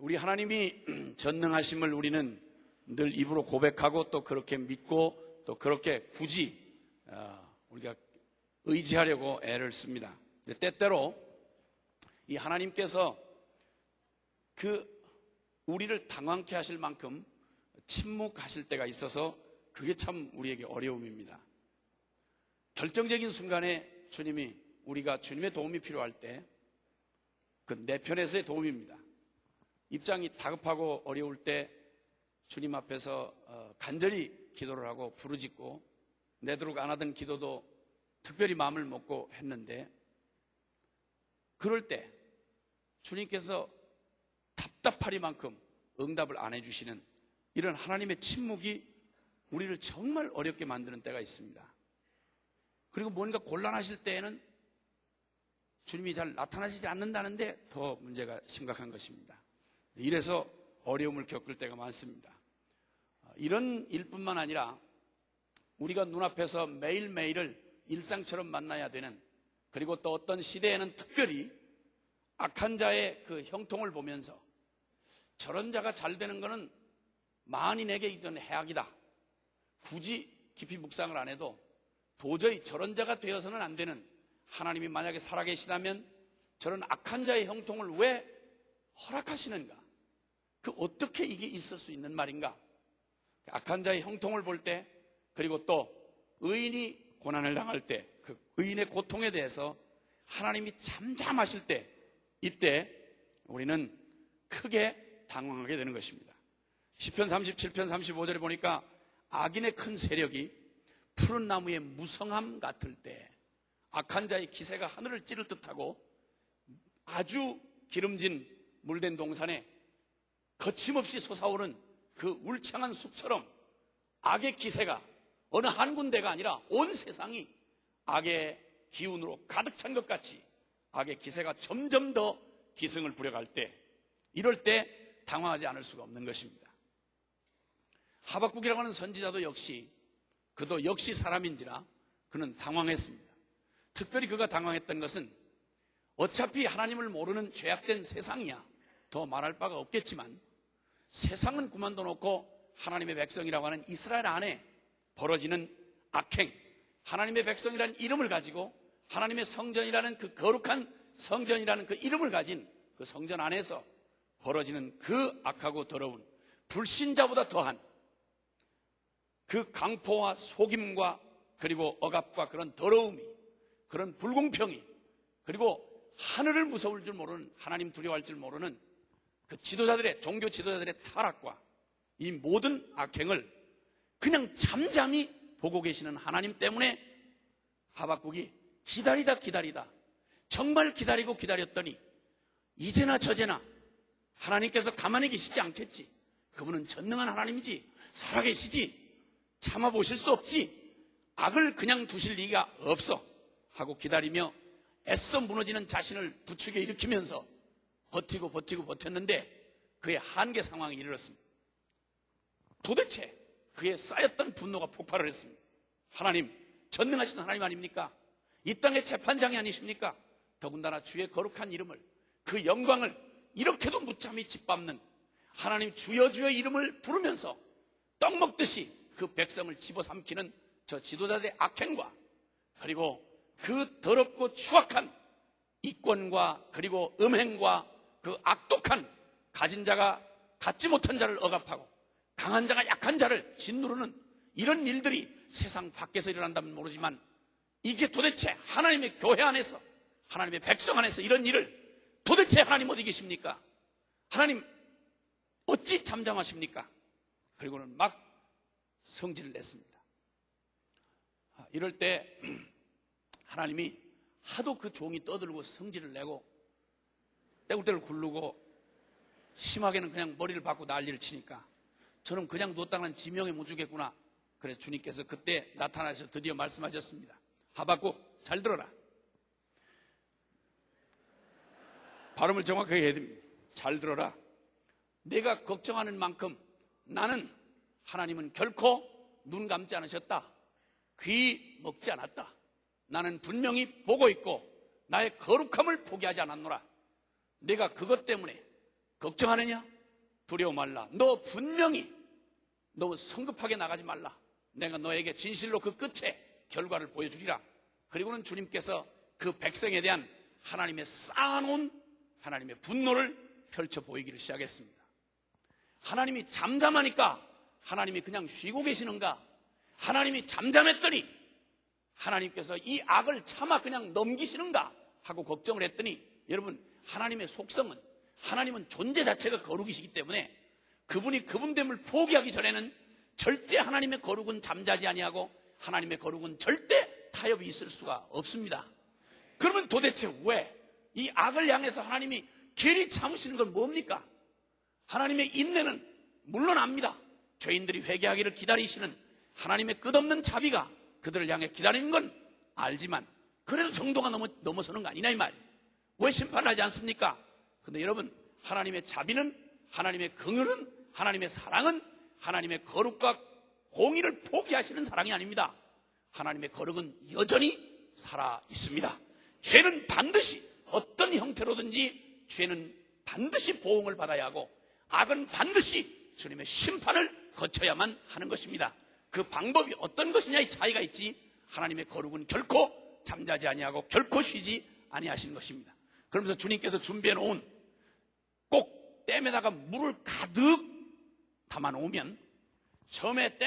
우리 하나님이 전능하심을 우리는 늘 입으로 고백하고 또 그렇게 믿고 또 그렇게 굳이 우리가 의지하려고 애를 씁니다. 때때로 이 하나님께서 우리를 당황케 하실 만큼 침묵하실 때가 있어서 그게 참 우리에게 어려움입니다. 결정적인 순간에 우리가 주님의 도움이 필요할 때 그 내 편에서의 도움입니다. 입장이 다급하고 어려울 때 주님 앞에서 간절히 기도를 하고 부르짖고 내도록 안 하던 기도도 특별히 마음을 먹고 했는데, 그럴 때 주님께서 답답하리만큼 응답을 안 해주시는 이런 하나님의 침묵이 우리를 정말 어렵게 만드는 때가 있습니다. 그리고 뭔가 곤란하실 때에는 주님이 잘 나타나시지 않는다는데 더 문제가 심각한 것입니다. 이래서 어려움을 겪을 때가 많습니다. 이런 일뿐만 아니라 우리가 눈앞에서 매일매일을 일상처럼 만나야 되는, 그리고 또 어떤 시대에는 특별히 악한 자의 그 형통을 보면서 저런 자가 잘 되는 것은 만인에게 있던 해악이다. 굳이 깊이 묵상을 안 해도 도저히 저런 자가 되어서는 안 되는, 하나님이 만약에 살아계시다면 저런 악한 자의 형통을 왜 허락하시는가? 어떻게 이게 있을 수 있는 말인가? 악한 자의 형통을 볼 때, 그리고 또 의인이 고난을 당할 때 그 의인의 고통에 대해서 하나님이 잠잠하실 때, 이때 우리는 크게 당황하게 되는 것입니다. 시편 37편 35절에 보니까 악인의 큰 세력이 푸른 나무의 무성함 같을 때, 악한 자의 기세가 하늘을 찌를 듯하고 아주 기름진 물된 동산에 거침없이 솟아오른 그 울창한 숲처럼 악의 기세가 어느 한 군데가 아니라 온 세상이 악의 기운으로 가득 찬 것 같이 악의 기세가 점점 더 기승을 부려갈 때, 이럴 때 당황하지 않을 수가 없는 것입니다. 하박국이라고 하는 선지자도 그도 역시 사람인지라 그는 당황했습니다. 특별히 그가 당황했던 것은 어차피 하나님을 모르는 죄악된 세상이야 더 말할 바가 없겠지만, 세상은 그만둬 놓고 하나님의 백성이라고 하는 이스라엘 안에 벌어지는 악행, 하나님의 백성이라는 이름을 가지고 하나님의 성전이라는 그 거룩한 성전이라는 그 이름을 가진 그 성전 안에서 벌어지는 그 악하고 더러운, 불신자보다 더한 그 강포와 속임과 그리고 억압과 그런 더러움이, 그런 불공평이, 그리고 하늘을 무서울 줄 모르는, 하나님 두려워할 줄 모르는 그 지도자들의, 종교 지도자들의 타락과 이 모든 악행을 그냥 잠잠히 보고 계시는 하나님 때문에 하박국이 기다리다 정말 기다리고 기다렸더니 이제나 저제나 하나님께서 가만히 계시지 않겠지, 그분은 전능한 하나님이지, 살아계시지, 참아보실 수 없지, 악을 그냥 두실 리가 없어 하고 기다리며 애써 무너지는 자신을 부추겨 일으키면서 버티고 버텼는데 그의 한계 상황에 이르렀습니다. 도대체 그의 쌓였던 분노가 폭발을 했습니다. 하나님, 전능하신 하나님 아닙니까? 이 땅의 재판장이 아니십니까? 더군다나 주의 거룩한 이름을, 그 영광을 이렇게도 무참히 짓밟는 하나님 주여 주의 이름을 부르면서 떡 먹듯이 그 백성을 집어삼키는 저 지도자들의 악행과, 그리고 그 더럽고 추악한 이권과 그리고 음행과 그 악독한 가진 자가 갖지 못한 자를 억압하고 강한 자가 약한 자를 짓누르는 이런 일들이 세상 밖에서 일어난다면 모르지만, 이게 도대체 하나님의 교회 안에서, 하나님의 백성 안에서 이런 일을 도대체 하나님 어디 계십니까? 하나님 어찌 잠잠하십니까? 그리고는 막 성질을 냈습니다. 이럴 때 하나님이 하도 그 종이 떠들고 성질을 내고 떼굴떼굴 굴르고 심하게는 그냥 머리를 박고 난리를 치니까 저는 그냥 뒀다가는 지명에 못 주겠구나. 그래서 주님께서 그때 나타나셔서 드디어 말씀하셨습니다. 하박국 잘 들어라. 발음을 정확하게 해야 됩니다. 잘 들어라. 내가 걱정하는 만큼 나는, 하나님은 결코 눈 감지 않으셨다. 귀 먹지 않았다. 나는 분명히 보고 있고 나의 거룩함을 포기하지 않았노라. 내가 그것 때문에 걱정하느냐? 두려워 말라. 너 분명히 너무 성급하게 나가지 말라. 내가 너에게 진실로 그 끝에 결과를 보여주리라. 그리고는 주님께서 그 백성에 대한 하나님의 쌓아놓은 하나님의 분노를 펼쳐 보이기를 시작했습니다. 하나님이 잠잠하니까 하나님이 그냥 쉬고 계시는가? 하나님이 잠잠했더니 하나님께서 이 악을 차마 그냥 넘기시는가 하고 걱정을 했더니, 여러분, 하나님의 속성은, 하나님은 존재 자체가 거룩이시기 때문에 그분이 그분됨을 포기하기 전에는 절대 하나님의 거룩은 잠자지 아니하고 하나님의 거룩은 절대 타협이 있을 수가 없습니다. 그러면 도대체 왜 이 악을 향해서 하나님이 길이 참으시는 건 뭡니까? 하나님의 인내는 물론 압니다. 죄인들이 회개하기를 기다리시는 하나님의 끝없는 자비가 그들을 향해 기다리는 건 알지만 그래도 정도가 넘어서는 거 아니냐 이 말이에요. 왜 심판을 하지 않습니까? 근데 여러분, 하나님의 자비는, 하나님의 긍휼은, 하나님의 사랑은 하나님의 거룩과 공의를 포기하시는 사랑이 아닙니다. 하나님의 거룩은 여전히 살아 있습니다. 죄는 반드시 어떤 형태로든지 죄는 반드시 보응을 받아야 하고 악은 반드시 주님의 심판을 거쳐야만 하는 것입니다. 그 방법이 어떤 것이냐의 차이가 있지, 하나님의 거룩은 결코 잠자지 아니하고 결코 쉬지 아니하시는 것입니다. 그러면서 주님께서 준비해 놓은 꼭 댐에다가 물을 가득 담아 놓으면 처음에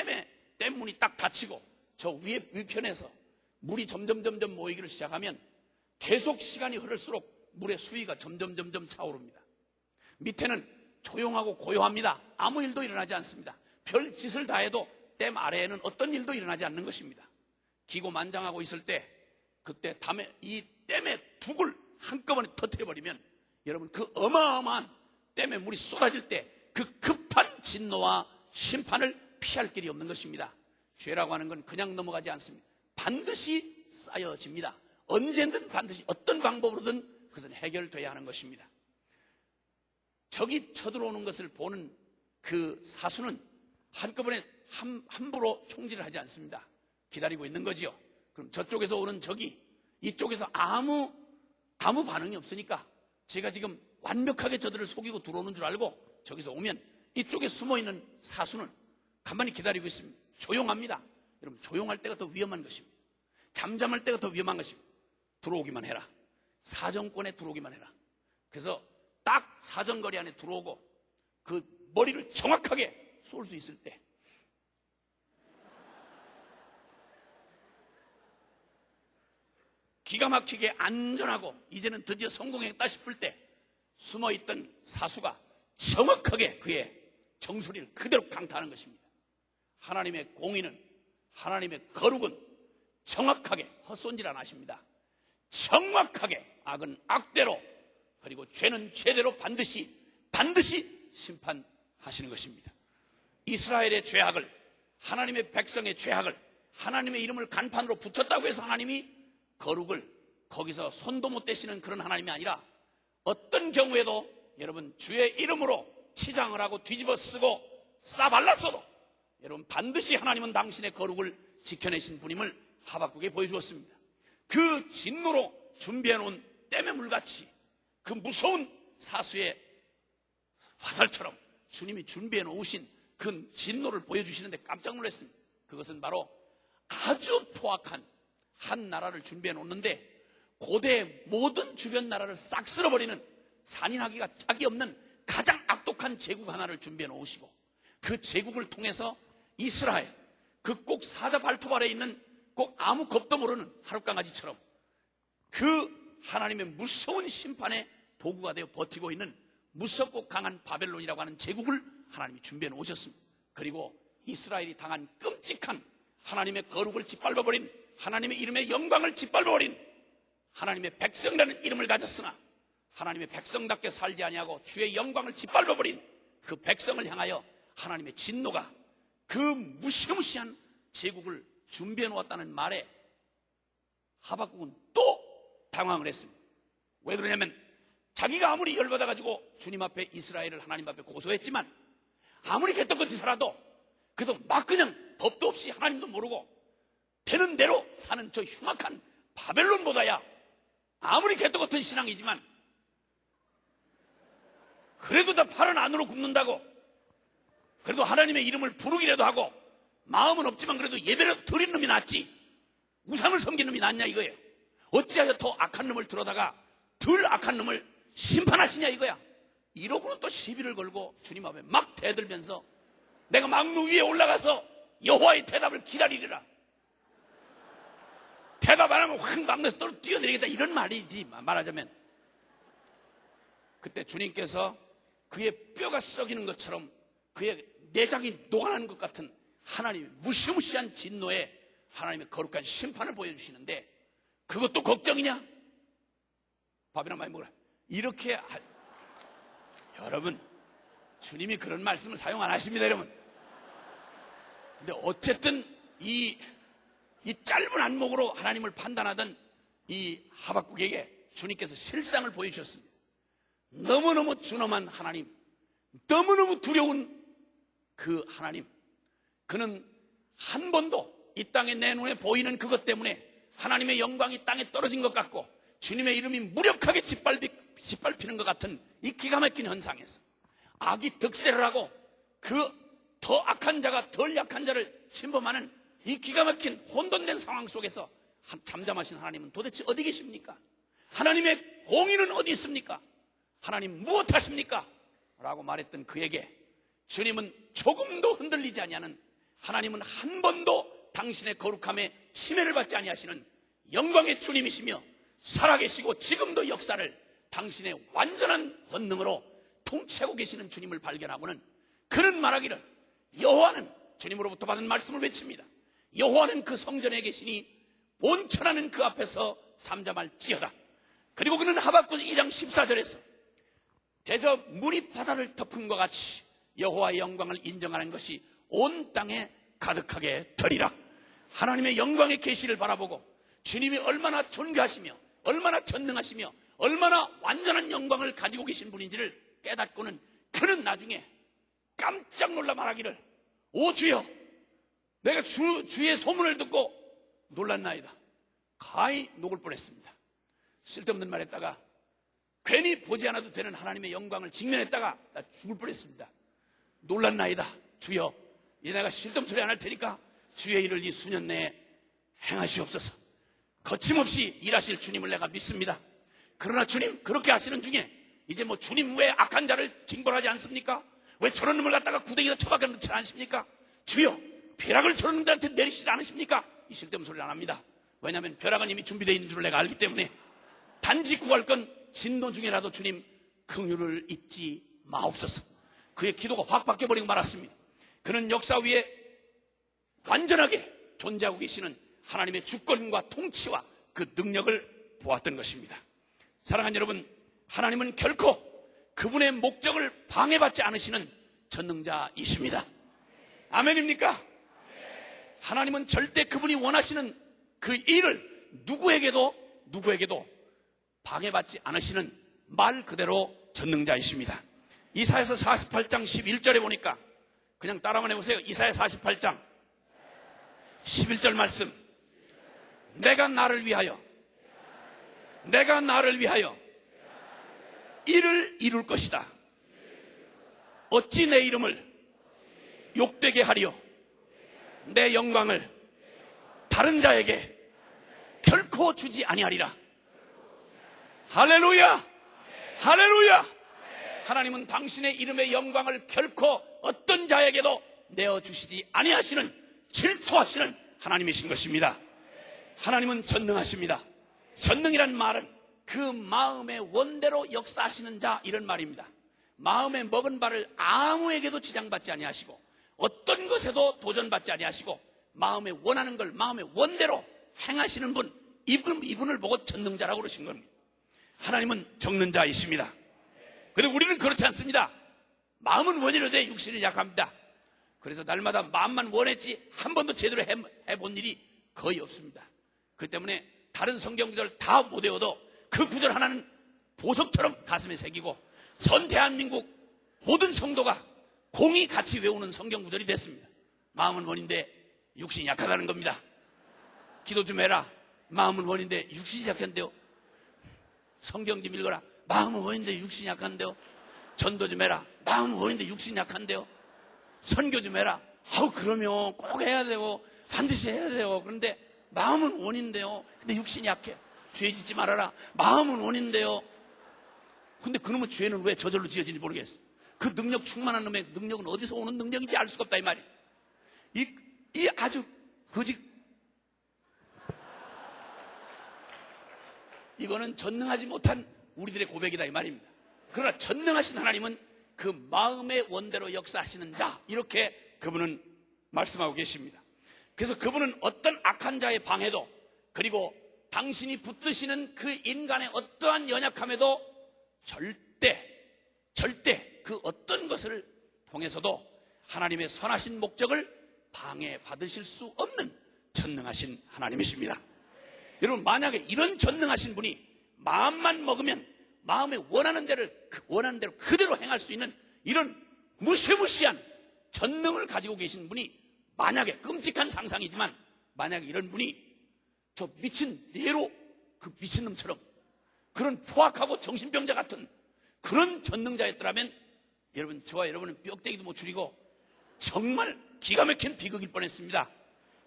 댐 문이 딱 닫히고 저 위편에서 물이 점점 모이기를 시작하면 계속 시간이 흐를수록 물의 수위가 점점 차오릅니다. 밑에는 조용하고 고요합니다. 아무 일도 일어나지 않습니다. 별 짓을 다 해도 댐 아래에는 어떤 일도 일어나지 않는 것입니다. 기고만장하고 있을 때 그때 이 댐의 둑을 한꺼번에 터뜨려버리면 여러분, 그 어마어마한 댐에 물이 쏟아질 때 그 급한 진노와 심판을 피할 길이 없는 것입니다. 죄라고 하는 건 그냥 넘어가지 않습니다. 반드시 쌓여집니다. 언제든 반드시 어떤 방법으로든 그것은 해결돼야 하는 것입니다. 적이 쳐들어오는 것을 보는 그 사수는 한꺼번에 함부로 총질을 하지 않습니다. 기다리고 있는 거지요. 그럼 저쪽에서 오는 적이 이쪽에서 아무 반응이 없으니까 제가 지금 완벽하게 저들을 속이고 들어오는 줄 알고 저기서 오면 이쪽에 숨어있는 사수는 가만히 기다리고 있습니다. 조용합니다. 여러분, 조용할 때가 더 위험한 것입니다. 잠잠할 때가 더 위험한 것입니다. 들어오기만 해라. 사정권에 들어오기만 해라. 그래서 딱 사정거리 안에 들어오고 그 머리를 정확하게 쏠 수 있을 때, 기가 막히게 안전하고 이제는 드디어 성공했다 싶을 때 숨어있던 사수가 정확하게 그의 정수리를 그대로 강타하는 것입니다. 하나님의 공의는, 하나님의 거룩은 정확하게 헛손질 안 하십니다. 정확하게 악은 악대로, 그리고 죄는 죄대로 반드시 심판하시는 것입니다. 이스라엘의 죄악을, 하나님의 백성의 죄악을 하나님의 이름을 간판으로 붙였다고 해서 하나님이 거룩을 거기서 손도 못 대시는 그런 하나님이 아니라 어떤 경우에도 여러분, 주의 이름으로 치장을 하고 뒤집어 쓰고 싸발랐어도 여러분, 반드시 하나님은 당신의 거룩을 지켜내신 분임을 하박국에 보여주었습니다. 그 진노로 준비해 놓은 댐의 물같이 그 무서운 사수의 화살처럼 주님이 준비해 놓으신 그 진노를 보여주시는데 깜짝 놀랐습니다. 그것은 바로 아주 포악한 한 나라를 준비해 놓는데 고대의 모든 주변 나라를 싹 쓸어버리는 잔인하기가 짝이 없는 가장 악독한 제국 하나를 준비해 놓으시고 그 제국을 통해서 이스라엘, 그 꼭 사자 발톱 아래에 있는 꼭 아무 겁도 모르는 하룻강아지처럼 그 하나님의 무서운 심판의 도구가 되어 버티고 있는 무섭고 강한 바벨론이라고 하는 제국을 하나님이 준비해 놓으셨습니다. 그리고 이스라엘이 당한 끔찍한 하나님의 거룩을 짓밟아버린, 하나님의 이름의 영광을 짓밟아버린 하나님의 백성이라는 이름을 가졌으나 하나님의 백성답게 살지 아니하고 주의 영광을 짓밟아버린 그 백성을 향하여 하나님의 진노가 그 무시무시한 제국을 준비해 놓았다는 말에 하박국은 또 당황을 했습니다. 왜 그러냐면 자기가 아무리 열받아가지고 주님 앞에 이스라엘을 하나님 앞에 고소했지만 아무리 개떡같이 살아도 그래도 막 그냥 법도 없이 하나님도 모르고 되는 대로 사는 저 흉악한 바벨론보다야 아무리 개떡같은 신앙이지만 그래도 다 팔은 안으로 굽는다고, 그래도 하나님의 이름을 부르기라도 하고 마음은 없지만 그래도 예배라도 드리는 놈이 낫지 우상을 섬기는 놈이 낫냐 이거예요. 어찌하여 더 악한 놈을 들어다가 덜 악한 놈을 심판하시냐 이거야. 이러고는 또 시비를 걸고 주님 앞에 막 대들면서 내가 망루 위에 올라가서 여호와의 대답을 기다리리라, 대답 안 하면 확 망루에서 뛰어내리겠다, 이런 말이지 말하자면. 그때 주님께서 그의 뼈가 썩이는 것처럼 그의 내장이 녹아나는 것 같은 하나님의 무시무시한 진노에 하나님의 거룩한 심판을 보여주시는데, 그것도 걱정이냐? 밥이나 많이 먹으라. 이렇게 여러분, 주님이 그런 말씀을 사용 안 하십니다, 여러분. 근데 어쨌든 이 짧은 안목으로 하나님을 판단하던 이 하박국에게 주님께서 실상을 보여주셨습니다. 너무너무 준엄한 하나님, 너무너무 두려운 그 하나님, 그는 한 번도 이 땅에 내 눈에 보이는 그것 때문에 하나님의 영광이 땅에 떨어진 것 같고 주님의 이름이 무력하게 짓밟히는 것 같은 이 기가 막힌 현상에서 악이 득세를 하고 그 더 악한 자가 덜 약한 자를 침범하는 이 기가 막힌 혼돈된 상황 속에서 잠잠하신 하나님은 도대체 어디 계십니까? 하나님의 공의는 어디 있습니까? 하나님 무엇 하십니까? 라고 말했던 그에게 주님은 조금도 흔들리지 아니하는, 하나님은 한 번도 당신의 거룩함에 침해를 받지 아니하시는 영광의 주님이시며 살아계시고 지금도 역사를 당신의 완전한 권능으로 통치하고 계시는 주님을 발견하고는 그는 말하기를, 여호와는, 주님으로부터 받은 말씀을 외칩니다. 여호와는 그 성전에 계시니 온천하는 그 앞에서 잠잠할지어다. 그리고 그는 하박국 2장 14절에서 대저 물이 바다를 덮은 것 같이 여호와의 영광을 인정하는 것이 온 땅에 가득하게 되리라. 하나님의 영광의 계시를 바라보고 주님이 얼마나 존귀하시며 얼마나 전능하시며 얼마나 완전한 영광을 가지고 계신 분인지를 깨닫고는 그는 나중에 깜짝 놀라 말하기를, 오 주여, 내가 주의 소문을 듣고 놀랐나이다. 가히 녹을 뻔했습니다. 쓸데없는 말 했다가, 괜히 보지 않아도 되는 하나님의 영광을 직면했다가 나 죽을 뻔했습니다. 놀랐나이다. 주여, 이제 내가 쓸데없는 소리 안 할 테니까 주의 일을 이 수년 내에 행하시옵소서. 거침없이 일하실 주님을 내가 믿습니다. 그러나 주님, 그렇게 하시는 중에 이제 뭐 주님 왜 악한 자를 징벌하지 않습니까? 왜 저런 놈을 갖다가 구덩이에다 처박아 놓지 않습니까? 주여, 벼락을 저런 놈들한테 내리시지 않으십니까? 이 쓸데없는 소리를 안 합니다. 왜냐하면 벼락은 이미 준비되어 있는 줄 내가 알기 때문에 단지 구할 건 진노 중에라도 주님 긍휼을 잊지 마옵소서. 그의 기도가 확 바뀌어버리고 말았습니다. 그는 역사 위에 완전하게 존재하고 계시는 하나님의 주권과 통치와 그 능력을 보았던 것입니다. 사랑하는 여러분, 하나님은 결코 그분의 목적을 방해받지 않으시는 전능자이십니다. 아멘입니까? 하나님은 절대 그분이 원하시는 그 일을 누구에게도 방해받지 않으시는 말 그대로 전능자이십니다. 이사야서 48장 11절에 보니까 그냥 따라만 해보세요. 이사야 48장 11절 말씀. 내가 나를 위하여 이를 이룰 것이다. 어찌 내 이름을 욕되게 하리요, 내 영광을 다른 자에게 결코 주지 아니하리라. 할렐루야, 할렐루야. 하나님은 당신의 이름의 영광을 결코 어떤 자에게도 내어주시지 아니하시는, 질투하시는 하나님이신 것입니다. 하나님은 전능하십니다. 전능이란 말은 그 마음의 원대로 역사하시는 자, 이런 말입니다. 마음에 먹은 바를 아무에게도 지장받지 아니하시고 어떤 것에도 도전받지 아니하시고 마음에 원하는 걸 마음의 원대로 행하시는 분, 이분을 보고 전능자라고 그러신 겁니다. 하나님은 정능자이십니다. 그런데 우리는 그렇지 않습니다. 마음은 원이로되 육신은 약합니다. 그래서 날마다 마음만 원했지 한 번도 제대로 해본 일이 거의 없습니다. 그렇기 때문에 다른 성경 구절 다 못 외워도 그 구절 하나는 보석처럼 가슴에 새기고 전 대한민국 모든 성도가 공이 같이 외우는 성경 구절이 됐습니다. 마음은 원인데 육신이 약하다는 겁니다. 기도 좀 해라. 마음은 원인데 육신이 약한데요. 성경 좀 읽어라. 마음은 원인데 육신이 약한데요. 전도 좀 해라. 마음은 원인데 육신이 약한데요. 선교 좀 해라. 아우, 그러면 꼭 해야 되고 반드시 해야 돼요. 그런데 마음은 원인데요. 근데 육신이 약해. 죄 짓지 말아라. 마음은 원인데요. 근데 그놈의 죄는 왜 저절로 지어지는지 모르겠어. 그 능력, 충만한 놈의 능력은 어디서 오는 능력인지 알 수가 없다 이 말이에요. 이 아주 거짓, 이거는 전능하지 못한 우리들의 고백이다 이 말입니다. 그러나 전능하신 하나님은 그 마음의 원대로 역사하시는 자, 이렇게 그분은 말씀하고 계십니다. 그래서 그분은 어떤 악한 자의 방해도, 그리고 당신이 붙드시는 그 인간의 어떠한 연약함에도 절대 그 어떤 것을 통해서도 하나님의 선하신 목적을 방해받으실 수 없는 전능하신 하나님이십니다. 여러분, 만약에 이런 전능하신 분이 마음만 먹으면 마음에 원하는 대로 그대로 행할 수 있는 이런 무시무시한 전능을 가지고 계신 분이, 만약에, 끔찍한 상상이지만 만약에 이런 분이 저 미친 네로, 그 미친놈처럼 그런 포악하고 정신병자 같은 그런 전능자였더라면 여러분, 저와 여러분은 뼈대기도 못 추리고 정말 기가 막힌 비극일 뻔했습니다.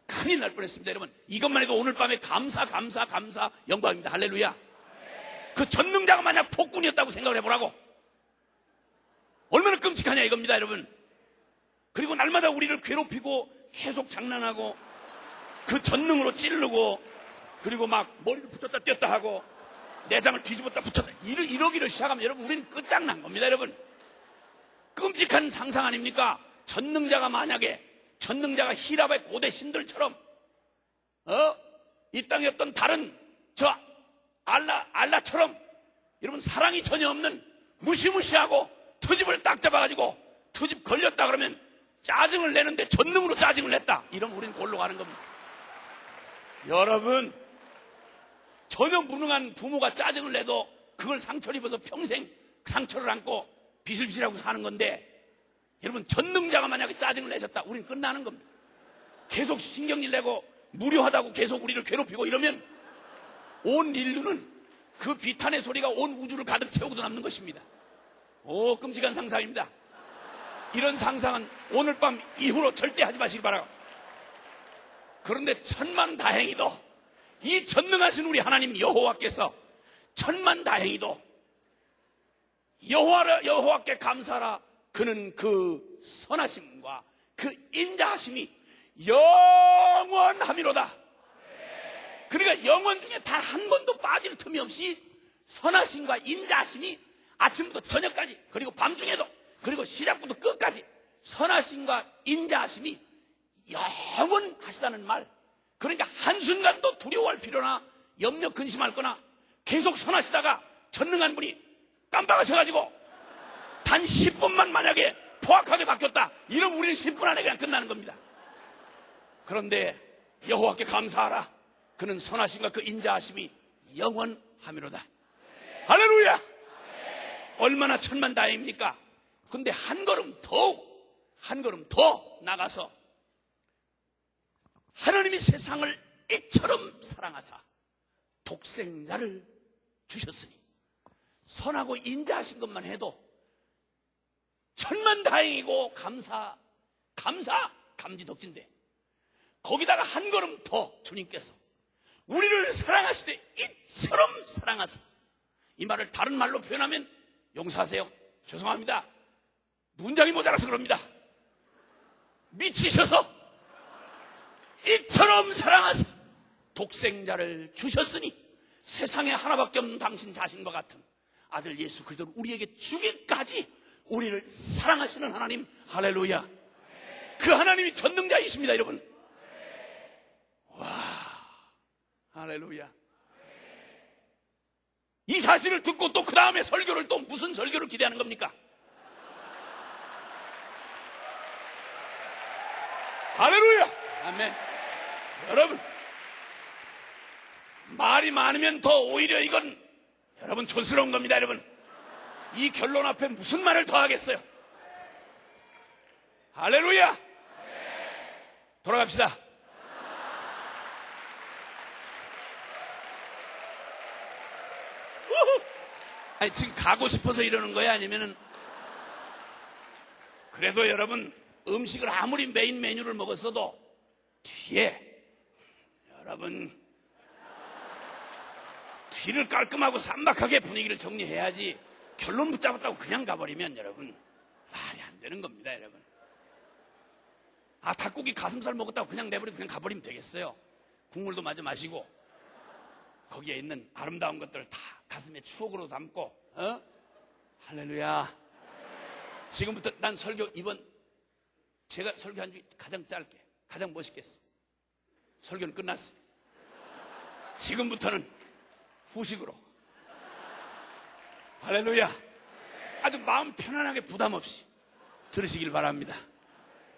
큰일 날 뻔했습니다. 여러분, 이것만 해도 오늘 밤에 감사 영광입니다. 할렐루야. 그 전능자가 만약 폭군이었다고 생각을 해보라고. 얼마나 끔찍하냐 이겁니다, 여러분. 그리고 날마다 우리를 괴롭히고 계속 장난하고 그 전능으로 찌르고, 그리고 막 머리를 붙였다 뗐다 하고 내장을 뒤집었다 붙였다 이러기를 시작하면 여러분, 우리는 끝장난 겁니다. 여러분, 끔찍한 상상 아닙니까? 전능자가 만약에, 전능자가 히라바의 고대 신들처럼 이 땅에 없던 다른 저 알라처럼 여러분, 사랑이 전혀 없는 무시무시하고 트집을 딱 잡아가지고 트집 걸렸다 그러면 짜증을 내는데 전능으로 짜증을 냈다, 이러면 우리는 골로 가는 겁니다. 여러분, 전혀 무능한 부모가 짜증을 내도 그걸 상처를 입어서 평생 상처를 안고 비실비실하고 사는 건데, 여러분, 전능자가 만약에 짜증을 내셨다, 우리는 끝나는 겁니다. 계속 신경질 내고 무료하다고 계속 우리를 괴롭히고 이러면 온 인류는 그 비탄의 소리가 온 우주를 가득 채우고도 남는 것입니다. 오, 끔찍한 상상입니다. 이런 상상은 오늘 밤 이후로 절대 하지 마시기 바라고. 그런데 천만다행히도 이 전능하신 우리 하나님 여호와께서, 천만다행히도 여호와께 감사하라. 그는 그 선하심과 그 인자하심이 영원함이로다. 그러니까 영원 중에 단 한 번도 빠질 틈이 없이 선하심과 인자하심이 아침부터 저녁까지, 그리고 밤중에도, 그리고 시작부터 끝까지 선하심과 인자하심이 영원하시다는 말. 그러니까 한순간도 두려워할 필요나 염려 근심할 거나, 계속 선하시다가 전능한 분이 깜빡하셔가지고 단 10분만 만약에 포악하게 바뀌었다, 이러면 우리는 10분 안에 그냥 끝나는 겁니다. 그런데 여호와께 감사하라. 그는 선하심과 그 인자하심이 영원함이로다. 할렐루야. 얼마나 천만다행입니까? 근데 한 걸음 더 나가서 하나님이 세상을 이처럼 사랑하사 독생자를 주셨으니, 선하고 인자하신 것만 해도 천만다행이고 감지덕진데, 거기다가 한 걸음 더 주님께서 우리를 사랑하시되 이처럼 사랑하사, 이 말을 다른 말로 표현하면 용서하세요, 죄송합니다, 문장이 모자라서 그럽니다. 미치셔서 이처럼 사랑하사 독생자를 주셨으니, 세상에 하나밖에 없는 당신 자신과 같은 아들 예수 그리스도를 우리에게 주기까지 우리를 사랑하시는 하나님, 할렐루야. 그 하나님이 전능자이십니다, 여러분. 와, 할렐루야. 이 사실을 듣고 또 그 다음에 설교를, 또 무슨 설교를 기대하는 겁니까? 할렐루야. 아멘. 여러분, 말이 많으면 더 오히려 이건 여러분 촌스러운 겁니다. 여러분, 이 결론 앞에 무슨 말을 더 하겠어요? 할렐루야. 돌아갑시다. 아니, 지금 가고 싶어서 이러는 거야? 아니면은 그래도 여러분, 음식을 아무리 메인 메뉴를 먹었어도 뒤에 여러분 뒤를 깔끔하고 산박하게 분위기를 정리해야지, 결론 붙잡았다고 그냥 가버리면 여러분 말이 안 되는 겁니다. 여러분, 닭고기 가슴살 먹었다고 그냥 내버리고 그냥 가버리면 되겠어요? 국물도 마저 마시고 거기에 있는 아름다운 것들을 다 가슴에 추억으로 담고, 할렐루야. 지금부터 난 설교, 제가 설교한 중에 가장 짧게, 가장 멋있겠어요. 설교는 끝났어요. 지금부터는 후식으로, 할렐루야, 아주 마음 편안하게 부담 없이 들으시길 바랍니다.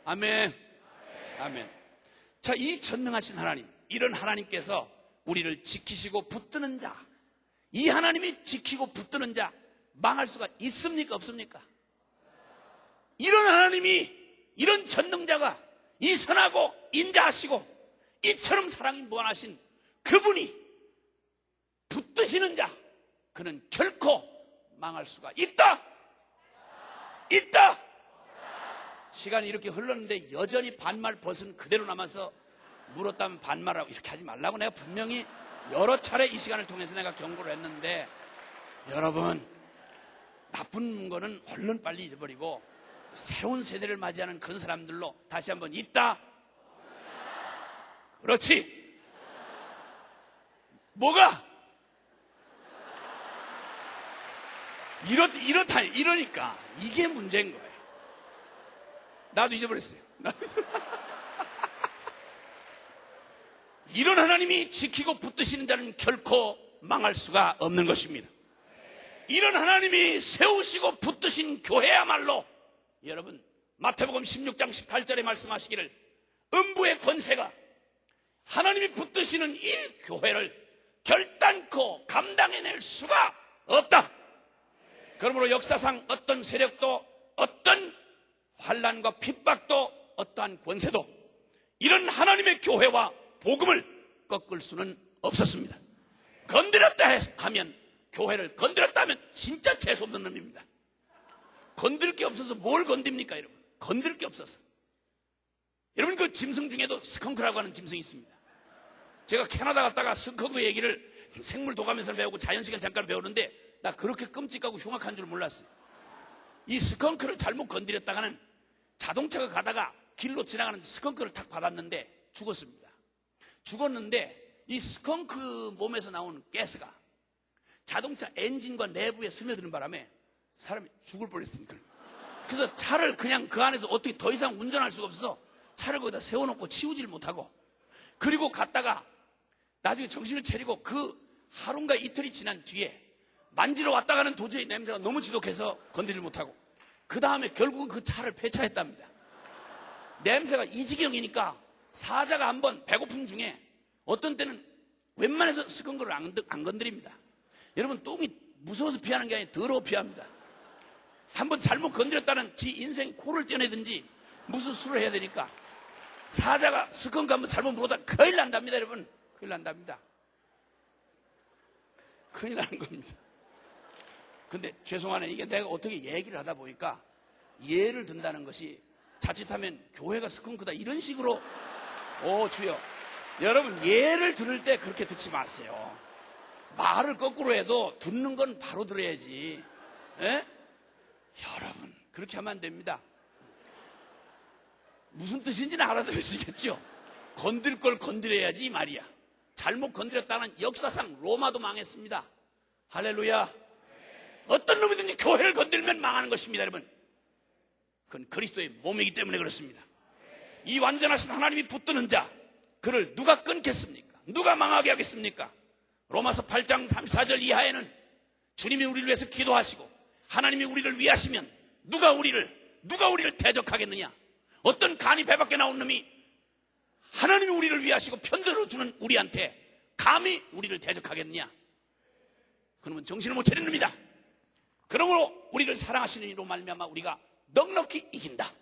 아멘. 아멘. 자, 이 전능하신 하나님, 이런 하나님께서 우리를 지키시고 붙드는 자, 이 하나님이 지키고 붙드는 자 망할 수가 있습니까? 없습니까? 이런 하나님이, 이런 전능자가, 이 선하고 인자하시고 이처럼 사랑이 무한하신 그분이 붙드시는 자, 그는 결코 망할 수가 있다. 시간이 이렇게 흘렀는데 여전히 반말 벗은 그대로 남아서 물었다면 반말하고 이렇게 하지 말라고 내가 분명히 여러 차례 이 시간을 통해서 내가 경고를 했는데, 여러분, 나쁜 거는 얼른 빨리 잊어버리고 새로운 세대를 맞이하는 그런 사람들로 다시 한번 있다. 그렇지. 뭐가? 이러니까 이게 문제인 거예요. 나도 잊어버렸어요. 이런 하나님이 지키고 붙드시는 자는 결코 망할 수가 없는 것입니다. 이런 하나님이 세우시고 붙드신 교회야말로, 여러분, 마태복음 16장 18절에 말씀하시기를 음부의 권세가 하나님이 붙드시는 이 교회를 결단코 감당해낼 수가 없다. 그러므로 역사상 어떤 세력도, 어떤 환난과 핍박도, 어떠한 권세도 이런 하나님의 교회와 복음을 꺾을 수는 없었습니다. 건드렸다 하면, 교회를 건드렸다 하면 진짜 재수없는 놈입니다. 건들 게 없어서 뭘 건듭니까, 여러분? 건들 게 없어서. 여러분, 그 짐승 중에도 스컹크라고 하는 짐승이 있습니다. 제가 캐나다 갔다가 스컹크 얘기를 생물 도감에서 배우고 자연시간 잠깐 배우는데 나 그렇게 끔찍하고 흉악한 줄 몰랐어요. 이 스컹크를 잘못 건드렸다가는 자동차가 가다가 길로 지나가는 스컹크를 탁 받았는데 죽었습니다. 죽었는데 이 스컹크 몸에서 나오는 가스가 자동차 엔진과 내부에 스며드는 바람에 사람이 죽을 뻔했으니까. 그래서 차를 그냥 그 안에서 어떻게 더 이상 운전할 수가 없어서 차를 거기다 세워놓고 치우질 못하고, 그리고 갔다가 나중에 정신을 차리고 그 하루인가 이틀이 지난 뒤에 만지러 왔다가는 도저히 냄새가 너무 지독해서 건드리지 못하고, 그 다음에 결국은 그 차를 폐차했답니다. 냄새가 이 지경이니까 사자가 한번 배고픔 중에 어떤 때는 웬만해서 스컹크를 안 건드립니다. 여러분, 똥이 무서워서 피하는 게 아니라 더러워 피합니다. 한번 잘못 건드렸다는 지 인생 코를 떼내든지 무슨 수를 해야 되니까 사자가 스컹크 한번 잘못 물어다 큰일 난답니다. 여러분, 큰일 난답니다. 큰일 나는 겁니다. 근데 죄송하네, 이게 내가 어떻게 얘기를 하다 보니까 예를 든다는 것이 자칫하면 교회가 스컹크다 이런 식으로, 주여, 여러분, 예를 들을 때 그렇게 듣지 마세요. 말을 거꾸로 해도 듣는 건 바로 들어야지. 에? 여러분, 그렇게 하면 안 됩니다. 무슨 뜻인지는 알아들으시겠죠? 건들 걸 건드려야지 이 말이야. 잘못 건드렸다는 역사상 로마도 망했습니다. 할렐루야. 어떤 놈이든지 교회를 건들면 망하는 것입니다, 여러분. 그건 그리스도의 몸이기 때문에 그렇습니다. 이 완전하신 하나님이 붙드는 자, 그를 누가 끊겠습니까? 누가 망하게 하겠습니까? 로마서 8장 34절 이하에는 주님이 우리를 위해서 기도하시고 하나님이 우리를 위하시면 누가 우리를 대적하겠느냐? 어떤 간이 배 밖에 나온 놈이 하나님이 우리를 위하시고 편들어주는 우리한테 감히 우리를 대적하겠느냐? 그러면 정신을 못 차리는 놈이다. 그러므로 우리를 사랑하시는 이로 말미암아 우리가 넉넉히 이긴다.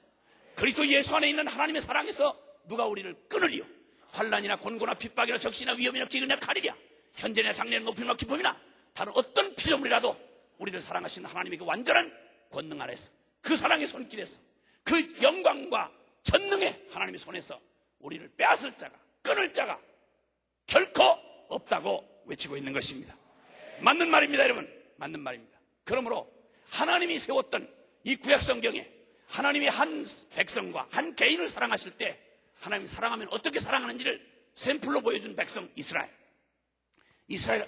그리스도 예수 안에 있는 하나님의 사랑에서 누가 우리를 끊으리요? 환난이나 곤고나 핍박이나 적시나 위험이나 기근이나 칼이랴, 현재나 장래나 높임이나 기쁨이나 다른 어떤 피조물이라도 우리를 사랑하시는 하나님의 그 완전한 권능 아래서, 그 사랑의 손길에서, 그 영광과 전능의 하나님의 손에서 우리를 빼앗을 자가, 끊을 자가 결코 없다고 외치고 있는 것입니다. 맞는 말입니다, 여러분. 맞는 말입니다. 그러므로 하나님이 세웠던 이 구약 성경에 하나님이 한 백성과 한 개인을 사랑하실 때 하나님이 사랑하면 어떻게 사랑하는지를 샘플로 보여준 백성 이스라엘.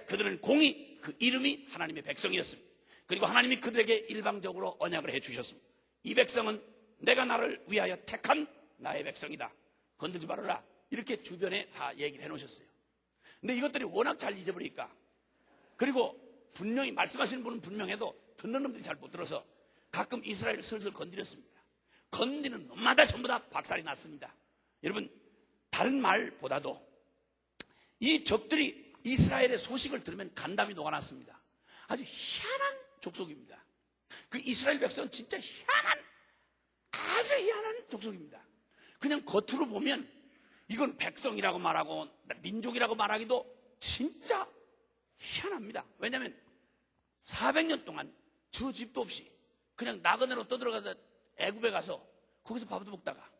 그들은 공의, 그 이름이 하나님의 백성이었습니다. 그리고 하나님이 그들에게 일방적으로 언약을 해주셨습니다. 이 백성은 내가 나를 위하여 택한 나의 백성이다. 건들지 말아라. 이렇게 주변에 다 얘기를 해놓으셨어요. 근데 이것들이 워낙 잘 잊어버리니까, 그리고 분명히 말씀하시는 분은 분명해도 듣는 놈들이 잘 못 들어서 가끔 이스라엘을 슬슬 건드렸습니다. 건드리는 놈마다 전부 다 박살이 났습니다. 여러분, 다른 말보다도 이 적들이 이스라엘의 소식을 들으면 간담이 녹아났습니다. 아주 희한한 족속입니다. 그 이스라엘 백성은 진짜 아주 희한한 족속입니다. 그냥 겉으로 보면 이건 백성이라고 말하고 민족이라고 말하기도 진짜 희한합니다. 왜냐하면 400년 동안 저 집도 없이 그냥 나그네로 떠들어가서 애굽에 가서 거기서 밥도 먹다가,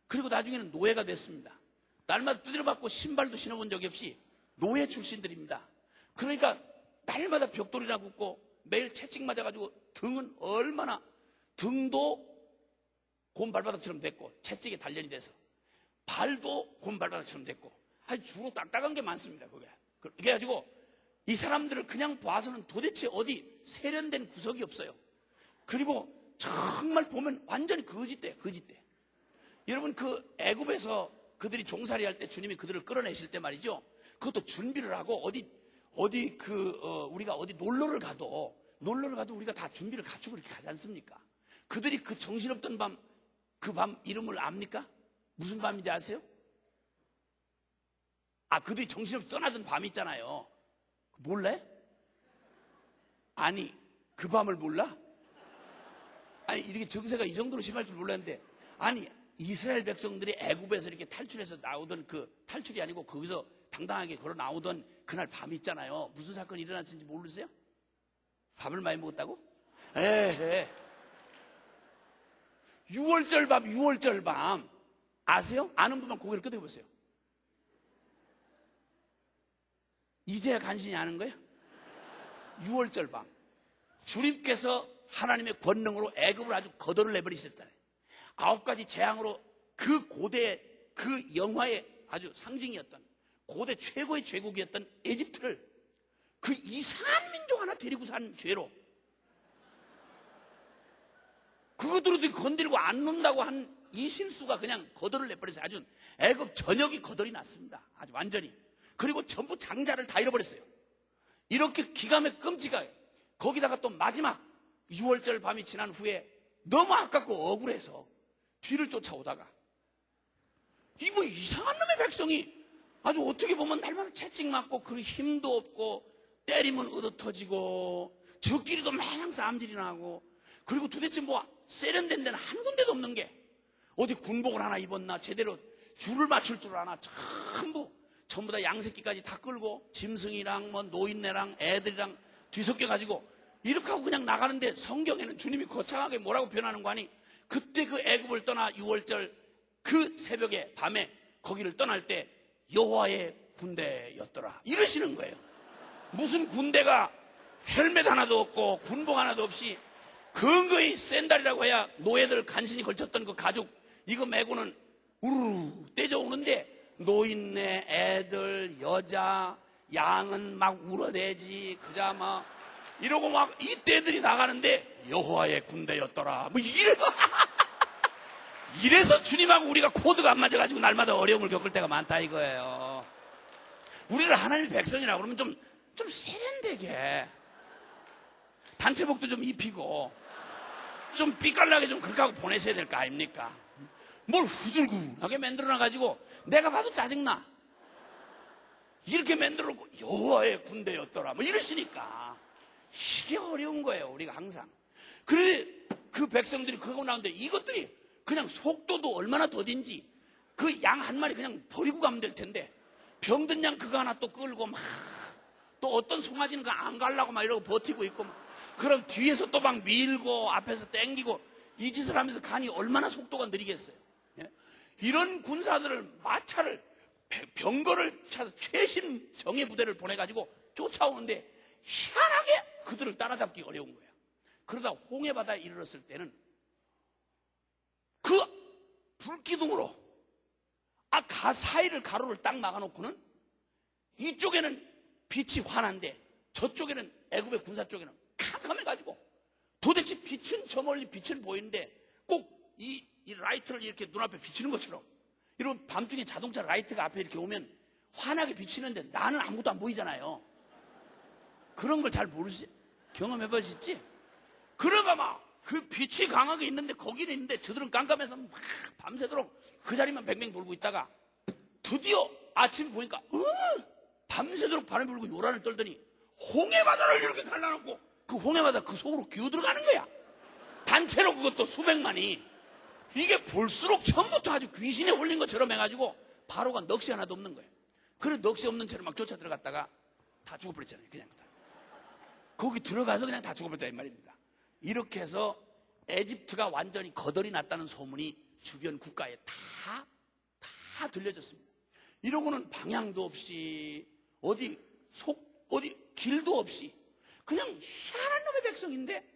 그리고 나중에는 노예가 됐습니다. 날마다 두드려 맞고 신발도 신어본 적이 없이 노예 출신들입니다. 그러니까 날마다 벽돌이나 굽고 매일 채찍 맞아가지고 등은 얼마나, 등도 곰발바닥처럼 됐고 채찍에 단련이 돼서 발도 곰발바닥처럼 됐고 아주 주로 딱딱한 게 많습니다. 그래가지고 이 사람들을 그냥 봐서는 도대체 어디 세련된 구석이 없어요. 그리고 정말 보면 완전히 거짓대. 여러분, 그 애굽에서 그들이 종살이 할 때 주님이 그들을 끌어내실 때 말이죠, 그것도 준비를 하고 우리가 어디 놀러를 가도 우리가 다 준비를 갖추고 이렇게 가지 않습니까? 그들이 그 정신없던 밤, 그 밤 이름을 압니까? 무슨 밤인지 아세요? 그들이 정신없이 떠나던 밤이 있잖아요. 몰래? 아니, 그 밤을 몰라? 아니, 이렇게 정세가 이 정도로 심할 줄 몰랐는데, 아니, 이스라엘 백성들이 애굽에서 이렇게 탈출해서 나오던 그 탈출이 아니고 거기서 당당하게 걸어 나오던 그날 밤이 있잖아요. 무슨 사건이 일어났는지 모르세요? 밥을 많이 먹었다고? 6월절 밤 아세요? 아는 분만 고개를 끄덕여보세요. 이제야 간신히 아는 거예요? 6월절 밤 주님께서 하나님의 권능으로 애굽을 아주 거덜을 내버리셨잖아요. 9가지 재앙으로 그 고대, 그 영화의 아주 상징이었던 고대 최고의 제국이었던 에집트를 그 이상한 민족 하나 데리고 산 죄로, 그것들도 건드리고 안 논다고 한 이 실수가 그냥 거덜을 내버려서 아주 애굽 전역이 거덜이 났습니다. 아주 완전히. 그리고 전부 장자를 다 잃어버렸어요. 이렇게 기가 막히게 끔찍하게. 거기다가 또 마지막 6월절 밤이 지난 후에 너무 아깝고 억울해서 뒤를 쫓아오다가 이 뭐 이상한 놈의 백성이 아주 어떻게 보면 날마다 채찍 맞고 그 힘도 없고 때리면 얻어터지고 저끼리도 마냥 싸움질이 나고, 그리고 도대체 뭐 세련된 데는 한 군데도 없는 게, 어디 군복을 하나 입었나, 제대로 줄을 맞출 줄 아나, 전부 다 양새끼까지 다 끌고 짐승이랑 뭐 노인네랑 애들이랑 뒤섞여가지고 이렇게 하고 그냥 나가는데, 성경에는 주님이 거창하게 뭐라고 표현하는 거 아니? 그때 그 애굽을 떠나 6월절 그 새벽에 밤에 거기를 떠날 때 여호와의 군대였더라 이러시는 거예요. 무슨 군대가 헬멧 하나도 없고 군복 하나도 없이 근거히 샌달이라고 해야 노예들 간신히 걸쳤던 그 가죽 이거 메고는 우르르 떼져오는데, 노인네, 애들, 여자, 양은 막 울어대지, 그자 막 이러고 막 이때들이 나가는데 여호와의 군대였더라 뭐 이래서 주님하고 우리가 코드가 안 맞아가지고 날마다 어려움을 겪을 때가 많다 이거예요. 우리를 하나님의 백성이라고 그러면 좀 세련되게 단체복도 좀 입히고 좀 삐깔나게 좀 그렇게 하고 보내셔야 될 거 아닙니까? 뭘 후줄근하게 만들어놔가지고 내가 봐도 짜증나. 이렇게 만들어놓고 여호와의 군대였더라 뭐 이러시니까 이게 어려운 거예요. 우리가 항상. 그래 그 백성들이 그거 나오는데 이것들이 그냥 속도도 얼마나 더딘지 그 양 한 마리 그냥 버리고 가면 될 텐데, 병든 양 그거 하나 또 끌고 막 또 어떤 송아지는 그 안 가려고 막 이러고 버티고 있고, 그럼 뒤에서 또 막 밀고 앞에서 땡기고 이 짓을 하면서 간이 얼마나 속도가 느리겠어요. 예? 이런 군사들을 마차를 병거를 차서 최신 정예 부대를 보내가지고 쫓아오는데 희한하게 그들을 따라잡기 어려운 거예요. 그러다 홍해바다에 이르렀을 때는 그 불기둥으로 사이를 가로를 딱 막아놓고는 이쪽에는 빛이 환한데 저쪽에는 애굽의 군사 쪽에는 캄캄해가지고 도대체 빛은 저 멀리 빛은 보이는데 꼭 이 라이트를 이렇게 눈앞에 비치는 것처럼 이런 밤중에 자동차 라이트가 앞에 이렇게 오면 환하게 비치는데 나는 아무것도 안 보이잖아요. 그런 걸 잘 모르시 경험해 보셨지? 그러가 막 그 빛이 강하게 있는데 거기는 있는데 저들은 깜깜해서 막 밤새도록 그 자리만 뱅뱅 돌고 있다가 드디어 아침에 보니까 밤새도록 바람이 불고 요란을 떨더니 홍해바다를 이렇게 갈라놓고 그 홍해바다 그 속으로 기어들어가는 거야. 단체로 그것도 수백만이. 이게 볼수록 처음부터 아주 귀신에 홀린 것처럼 해가지고 바로가 넋이 하나도 없는 거예요. 그래 넋이 없는 채로 막 쫓아 들어갔다가 다 죽어버렸잖아요. 그냥 거기 들어가서 그냥 다 죽어버렸다 이 말입니다. 이렇게 해서 에집트가 완전히 거덜이 났다는 소문이 주변 국가에 다 들려졌습니다. 이러고는 방향도 없이 어디 길도 없이 그냥 희한한 놈의 백성인데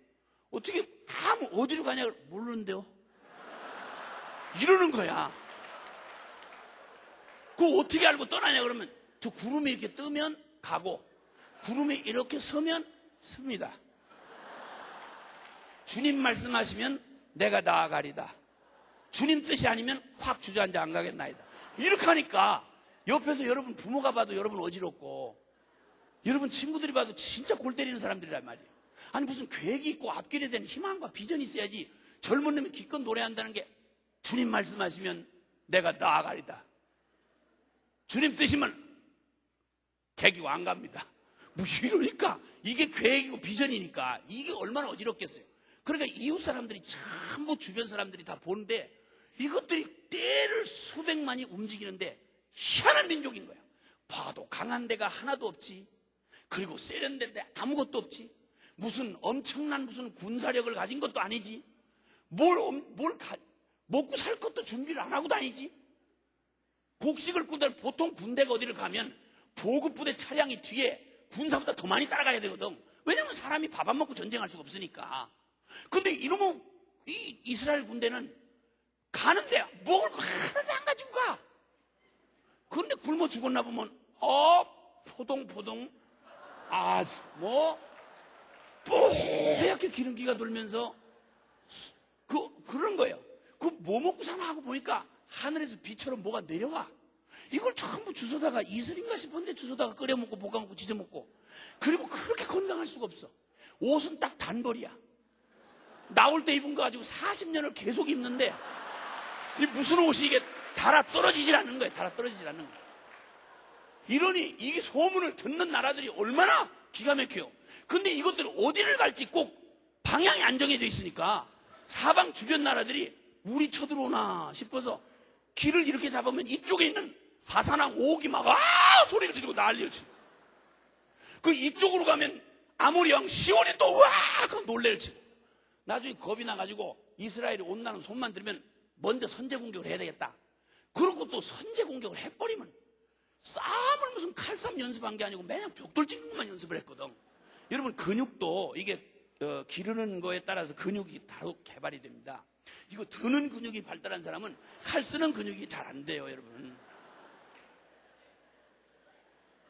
어떻게 어디로 가냐 모르는데요. 이러는 거야. 그거 어떻게 알고 떠나냐 그러면 저 구름이 이렇게 뜨면 가고 구름이 이렇게 서면 섭니다. 주님 말씀하시면 내가 나아가리다. 주님 뜻이 아니면 확 주저앉아 안 가겠나이다. 이렇게 하니까 옆에서 여러분 부모가 봐도 여러분 어지럽고 여러분 친구들이 봐도 진짜 골 때리는 사람들이란 말이에요. 아니 무슨 계획이 있고 앞길에 대한 희망과 비전이 있어야지 젊은 놈이 기껏 노래한다는 게 주님 말씀하시면 내가 나아가리다. 주님 뜻이면 계기고 안 갑니다. 뭐 이러니까 이게 계획이고 비전이니까 이게 얼마나 어지럽겠어요. 그러니까 이웃 사람들이 전부 주변 사람들이 다 보는데 이것들이 때를 수백만이 움직이는데 희한한 민족인 거야. 봐도 강한 데가 하나도 없지. 그리고 세련된데 아무것도 없지. 무슨 엄청난 무슨 군사력을 가진 것도 아니지. 먹고 살 것도 준비를 안 하고 다니지. 곡식을 꾸다 보통 군대가 어디를 가면 보급부대 차량이 뒤에 군사보다 더 많이 따라가야 되거든. 왜냐면 사람이 밥 안 먹고 전쟁할 수가 없으니까. 근데 이러면 이 이스라엘 군대는 가는데 먹을 거 하나도 안 가지고 가. 그런데 굶어 죽었나 보면 포동포동 뽀얗게 기름기가 돌면서 그런 거예요. 그 뭐 먹고 사나 하고 보니까 하늘에서 비처럼 뭐가 내려와. 이걸 전부 주워다가 이슬인가 싶었는데 주워다가 끓여 먹고 볶아 먹고 지져 먹고. 그리고 그렇게 건강할 수가 없어. 옷은 딱 단벌이야. 나올 때 입은 거 가지고 40년을 계속 입는데 무슨 옷이 이게 달아 떨어지질 않는 거예요. 달아 떨어지질 않는 거예요. 이러니 이게 소문을 듣는 나라들이 얼마나 기가 막혀요. 근데 이것들은 어디를 갈지 꼭 방향이 안 정해져 있으니까 사방 주변 나라들이 우리 쳐들어오나 싶어서 길을 이렇게 잡으면 이쪽에 있는 바사랑 옥이 막 소리를 지르고 난리를 치고 그 이쪽으로 가면 아모리 왕 시온이 또 하고 놀래를 치고 나중에 겁이 나가지고 이스라엘이 온다는 손만 들으면 먼저 선제 공격을 해야 되겠다. 그러고 또 선제 공격을 해버리면 싸움을 무슨 칼싸움 연습한 게 아니고 매년 벽돌 찍는 것만 연습을 했거든. 여러분 근육도 이게 기르는 거에 따라서 근육이 바로 개발이 됩니다. 이거 드는 근육이 발달한 사람은 칼 쓰는 근육이 잘 안 돼요, 여러분.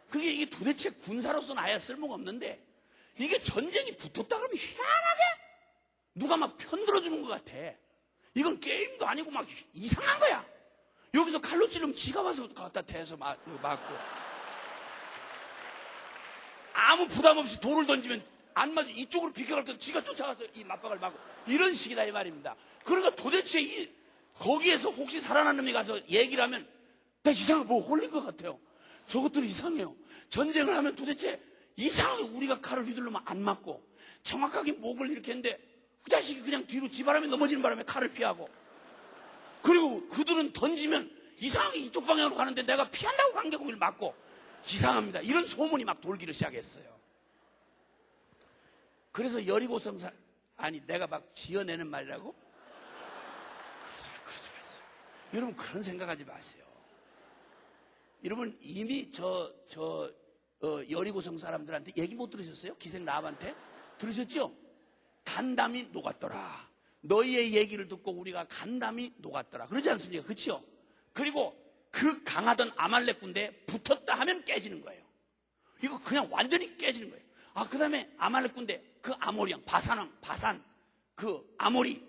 그게 이게 도대체 군사로서는 아예 쓸모가 없는데 이게 전쟁이 붙었다 그러면 희한하게 누가 막 편들어주는 것 같아. 이건 게임도 아니고 막 이상한 거야. 여기서 칼로 찌르면 지가 와서 갖다 대서 맞고 아무 부담 없이 돌을 던지면 안 맞아. 이쪽으로 비켜갈 때 지가 쫓아가서 이 맞박을 맞고 이런 식이다 이 말입니다. 그러니까 도대체 거기에서 혹시 살아난 놈이 가서 얘기를 하면 나 이상하게 뭐 홀린 것 같아요. 저것들이 이상해요. 전쟁을 하면 도대체 이상하게 우리가 칼을 휘두르면 안 맞고 정확하게 목을 이렇게 했는데 그 자식이 그냥 뒤로 지바람에 넘어지는 바람에 칼을 피하고 그리고 그들은 던지면 이상하게 이쪽 방향으로 가는데 내가 피한다고 강경을 맞고 이상합니다. 이런 소문이 막 돌기를 시작했어요. 그래서 여리고성 내가 막 지어내는 말이라고 여러분 그런 생각하지 마세요. 여러분 이미 여리고성 사람들한테 얘기 못 들으셨어요? 기생 라합한테 들으셨죠? 간담이 녹았더라. 너희의 얘기를 듣고 우리가 간담이 녹았더라. 그러지 않습니까? 그렇죠? 그리고 그 강하던 아말렉 군대에 붙었다 하면 깨지는 거예요. 이거 그냥 완전히 깨지는 거예요. 그 다음에 아말렉 군대, 그 아모리왕, 바산, 그 아모리,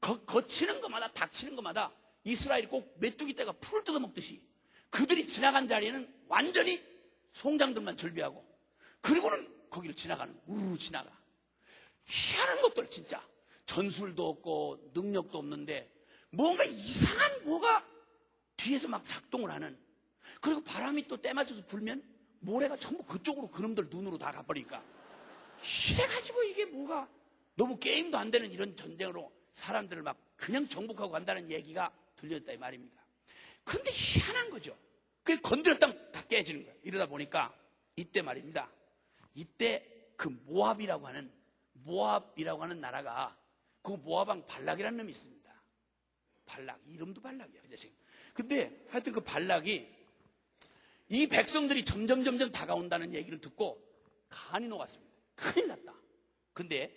거치는 것마다, 닥치는 것마다 이스라엘이 꼭 메뚜기 떼가 풀을 뜯어먹듯이 그들이 지나간 자리에는 완전히 송장들만 절비하고, 그리고는 거기를 지나가는, 지나가. 희한한 것들, 진짜. 전술도 없고, 능력도 없는데, 뭔가 이상한 뭐가 뒤에서 막 작동을 하는. 그리고 바람이 또 때 맞춰서 불면 모래가 전부 그쪽으로 그놈들 눈으로 다 가버리니까. 이래가지고 이게 뭐가 너무 게임도 안 되는 이런 전쟁으로 사람들을 막 그냥 정복하고 간다는 얘기가 들렸다 이 말입니다. 그런데 희한한 거죠. 그게 건드렸다면 다 깨지는 거예요. 이러다 보니까 이때 말입니다. 이때 그 모압이라고 하는 나라가, 그 모압왕 발락이라는 놈이 있습니다. 발락, 이름도 발락이야. 근데 하여튼 그 발락이 이 백성들이 점점 다가온다는 얘기를 듣고 간이 녹았습니다. 큰일 났다. 근데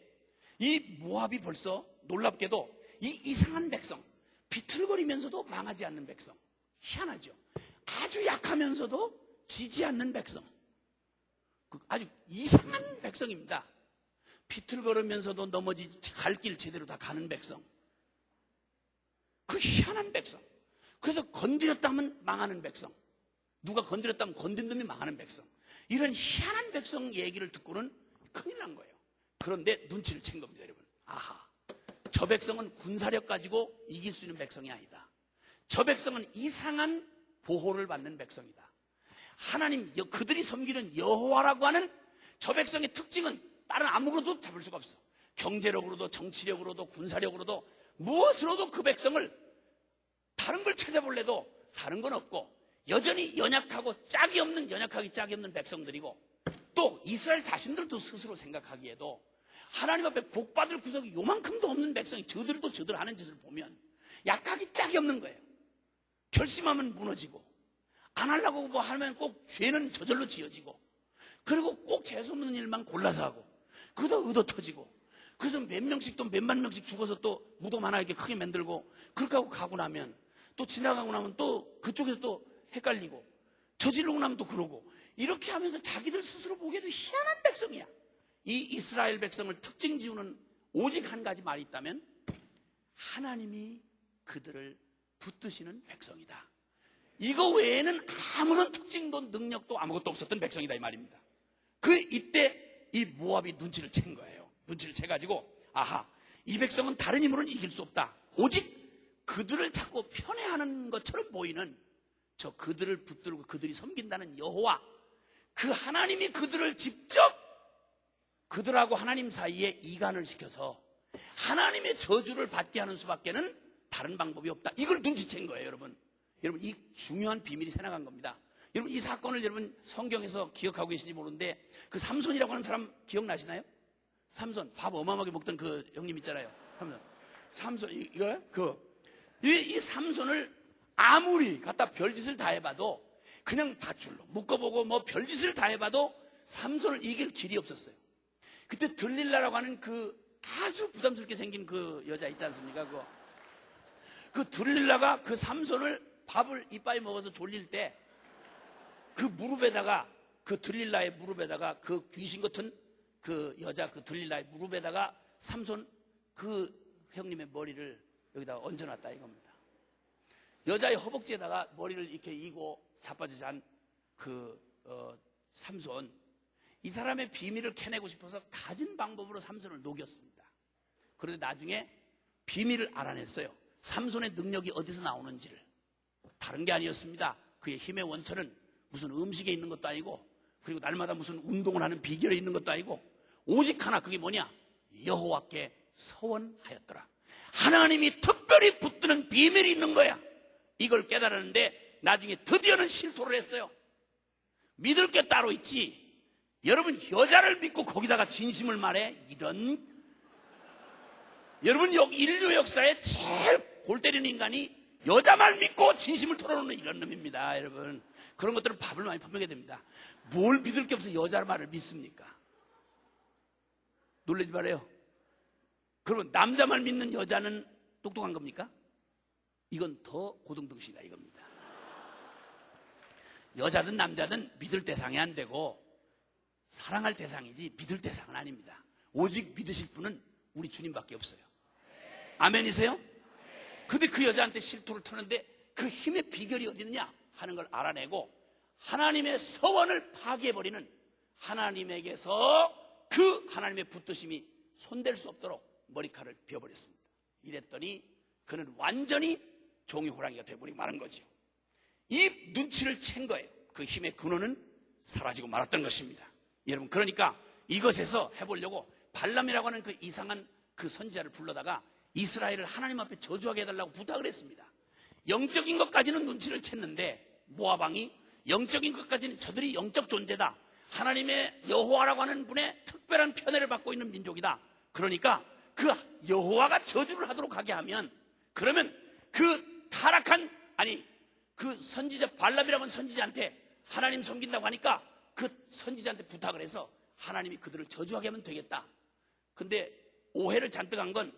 이 모압이 벌써 놀랍게도 이 이상한 백성, 비틀거리면서도 망하지 않는 백성, 희한하죠. 아주 약하면서도 지지 않는 백성, 아주 이상한 백성입니다. 비틀거리면서도 넘어지지, 갈 길 제대로 다 가는 백성, 그 희한한 백성. 그래서 건드렸다면 망하는 백성, 누가 건드렸다면 건든 놈이 망하는 백성, 이런 희한한 백성 얘기를 듣고는 큰일 난 거예요. 그런데 눈치를 챈 겁니다, 여러분. 저 백성은 군사력 가지고 이길 수 있는 백성이 아니다. 저 백성은 이상한 보호를 받는 백성이다. 하나님, 그들이 섬기는 여호와라고 하는 저 백성의 특징은 다른 아무것도 잡을 수가 없어. 경제력으로도 정치력으로도 군사력으로도 무엇으로도 그 백성을, 다른 걸 찾아볼래도 다른 건 없고, 여전히 연약하고 짝이 없는 백성들이고, 또 이스라엘 자신들도 스스로 생각하기에도 하나님 앞에 복받을 구석이 요만큼도 없는 백성이 저들도 저들 하는 짓을 보면 약하기 짝이 없는 거예요. 결심하면 무너지고, 안 하려고 뭐 하면 꼭 죄는 저절로 지어지고, 그리고 꼭 재수없는 일만 골라서 하고, 그러다 의도 터지고, 그래서 몇 명씩 또 몇만 명씩 죽어서 또 무덤 하나 이렇게 크게 만들고, 그렇게 하고 가고 나면 또 지나가고 나면 또 그쪽에서 또 헷갈리고, 저지르고 나면 또 그러고, 이렇게 하면서 자기들 스스로 보기에도 희한한 백성이야. 이 이스라엘 백성을 특징 지우는 오직 한 가지 말이 있다면, 하나님이 그들을 붙드시는 백성이다. 이거 외에는 아무런 특징도 능력도 아무것도 없었던 백성이다 이 말입니다. 이때 이 모압이 눈치를 챈 거예요. 눈치를 채가지고, 이 백성은 다른 힘으로는 이길 수 없다. 오직 그들을 자꾸 편애하는 것처럼 보이는 저 그들을 붙들고 그들이 섬긴다는 여호와, 그 하나님이 그들을 직접 그들하고 하나님 사이에 이간을 시켜서 하나님의 저주를 받게 하는 수밖에는 다른 방법이 없다. 이걸 눈치챈 거예요, 여러분. 여러분, 이 중요한 비밀이 새나간 겁니다. 여러분, 이 사건을 여러분 성경에서 기억하고 계신지 모르는데, 그 삼손이라고 하는 사람 기억나시나요? 삼손, 밥 어마어마하게 먹던 그 형님 있잖아요. 삼손, 이거요? 이 삼손을 아무리 갖다 별짓을 다 해봐도, 그냥 밧줄로 묶어보고 뭐 별짓을 다 해봐도 삼손을 이길 길이 없었어요. 그때 들릴라라고 하는 그 아주 부담스럽게 생긴 그 여자 있지 않습니까? 그 들릴라가 그 삼손을 밥을 이빠이 먹어서 졸릴 때, 그 무릎에다가, 그 들릴라의 무릎에다가, 그 귀신 같은 그 여자 그 들릴라의 무릎에다가 삼손 그 형님의 머리를 여기다가 얹어놨다 이겁니다. 여자의 허벅지에다가 머리를 이렇게 이고 자빠져 잔 삼손, 이 사람의 비밀을 캐내고 싶어서 가진 방법으로 삼손을 녹였습니다. 그런데 나중에 비밀을 알아냈어요. 삼손의 능력이 어디서 나오는지를. 다른 게 아니었습니다. 그의 힘의 원천은 무슨 음식에 있는 것도 아니고, 그리고 날마다 무슨 운동을 하는 비결에 있는 것도 아니고, 오직 하나, 그게 뭐냐? 여호와께 서원하였더라. 하나님이 특별히 붙드는 비밀이 있는 거야. 이걸 깨달았는데 나중에 드디어는 실토를 했어요. 믿을 게 따로 있지, 여러분 여자를 믿고 거기다가 진심을 말해? 이런, 여러분 인류 역사에 제일 골 때리는 인간이 여자만 믿고 진심을 털어놓는 이런 놈입니다. 여러분, 그런 것들은 밥을 많이 퍼먹게 됩니다. 뭘 믿을 게 없어 여자 말을 믿습니까? 놀라지 말아요. 그러면 남자만 믿는 여자는 똑똑한 겁니까? 이건 더 고등등신이다 이겁니다. 여자든 남자든 믿을 대상이 안 되고 사랑할 대상이지 믿을 대상은 아닙니다. 오직 믿으실 분은 우리 주님밖에 없어요. 아멘이세요? 근데 그 여자한테 실토를 터는데 그 힘의 비결이 어디 있느냐 하는 걸 알아내고 하나님의 서원을 파괴해버리는, 하나님에게서 그 하나님의 붙드심이 손댈 수 없도록 머리칼을 베어버렸습니다. 이랬더니 그는 완전히 종이 호랑이가 되어버리고 마는 거죠. 이 눈치를 챈 거예요. 그 힘의 근원은 사라지고 말았던 것입니다. 여러분, 그러니까 이것에서 해보려고 발람이라고 하는 그 이상한 그 선지자를 불러다가 이스라엘을 하나님 앞에 저주하게 해달라고 부탁을 했습니다. 영적인 것까지는 눈치를 챘는데 모압 왕이 영적인 것까지는 저들이 영적 존재다, 하나님의 여호와라고 하는 분의 특별한 편애를 받고 있는 민족이다, 그러니까 그 여호와가 저주를 하도록 하게 하면, 그러면 그 타락한, 아니 그 선지자 발람이라고 하는 선지자한테 하나님 섬긴다고 하니까 그 선지자한테 부탁을 해서 하나님이 그들을 저주하게 하면 되겠다. 근데 오해를 잔뜩 한 건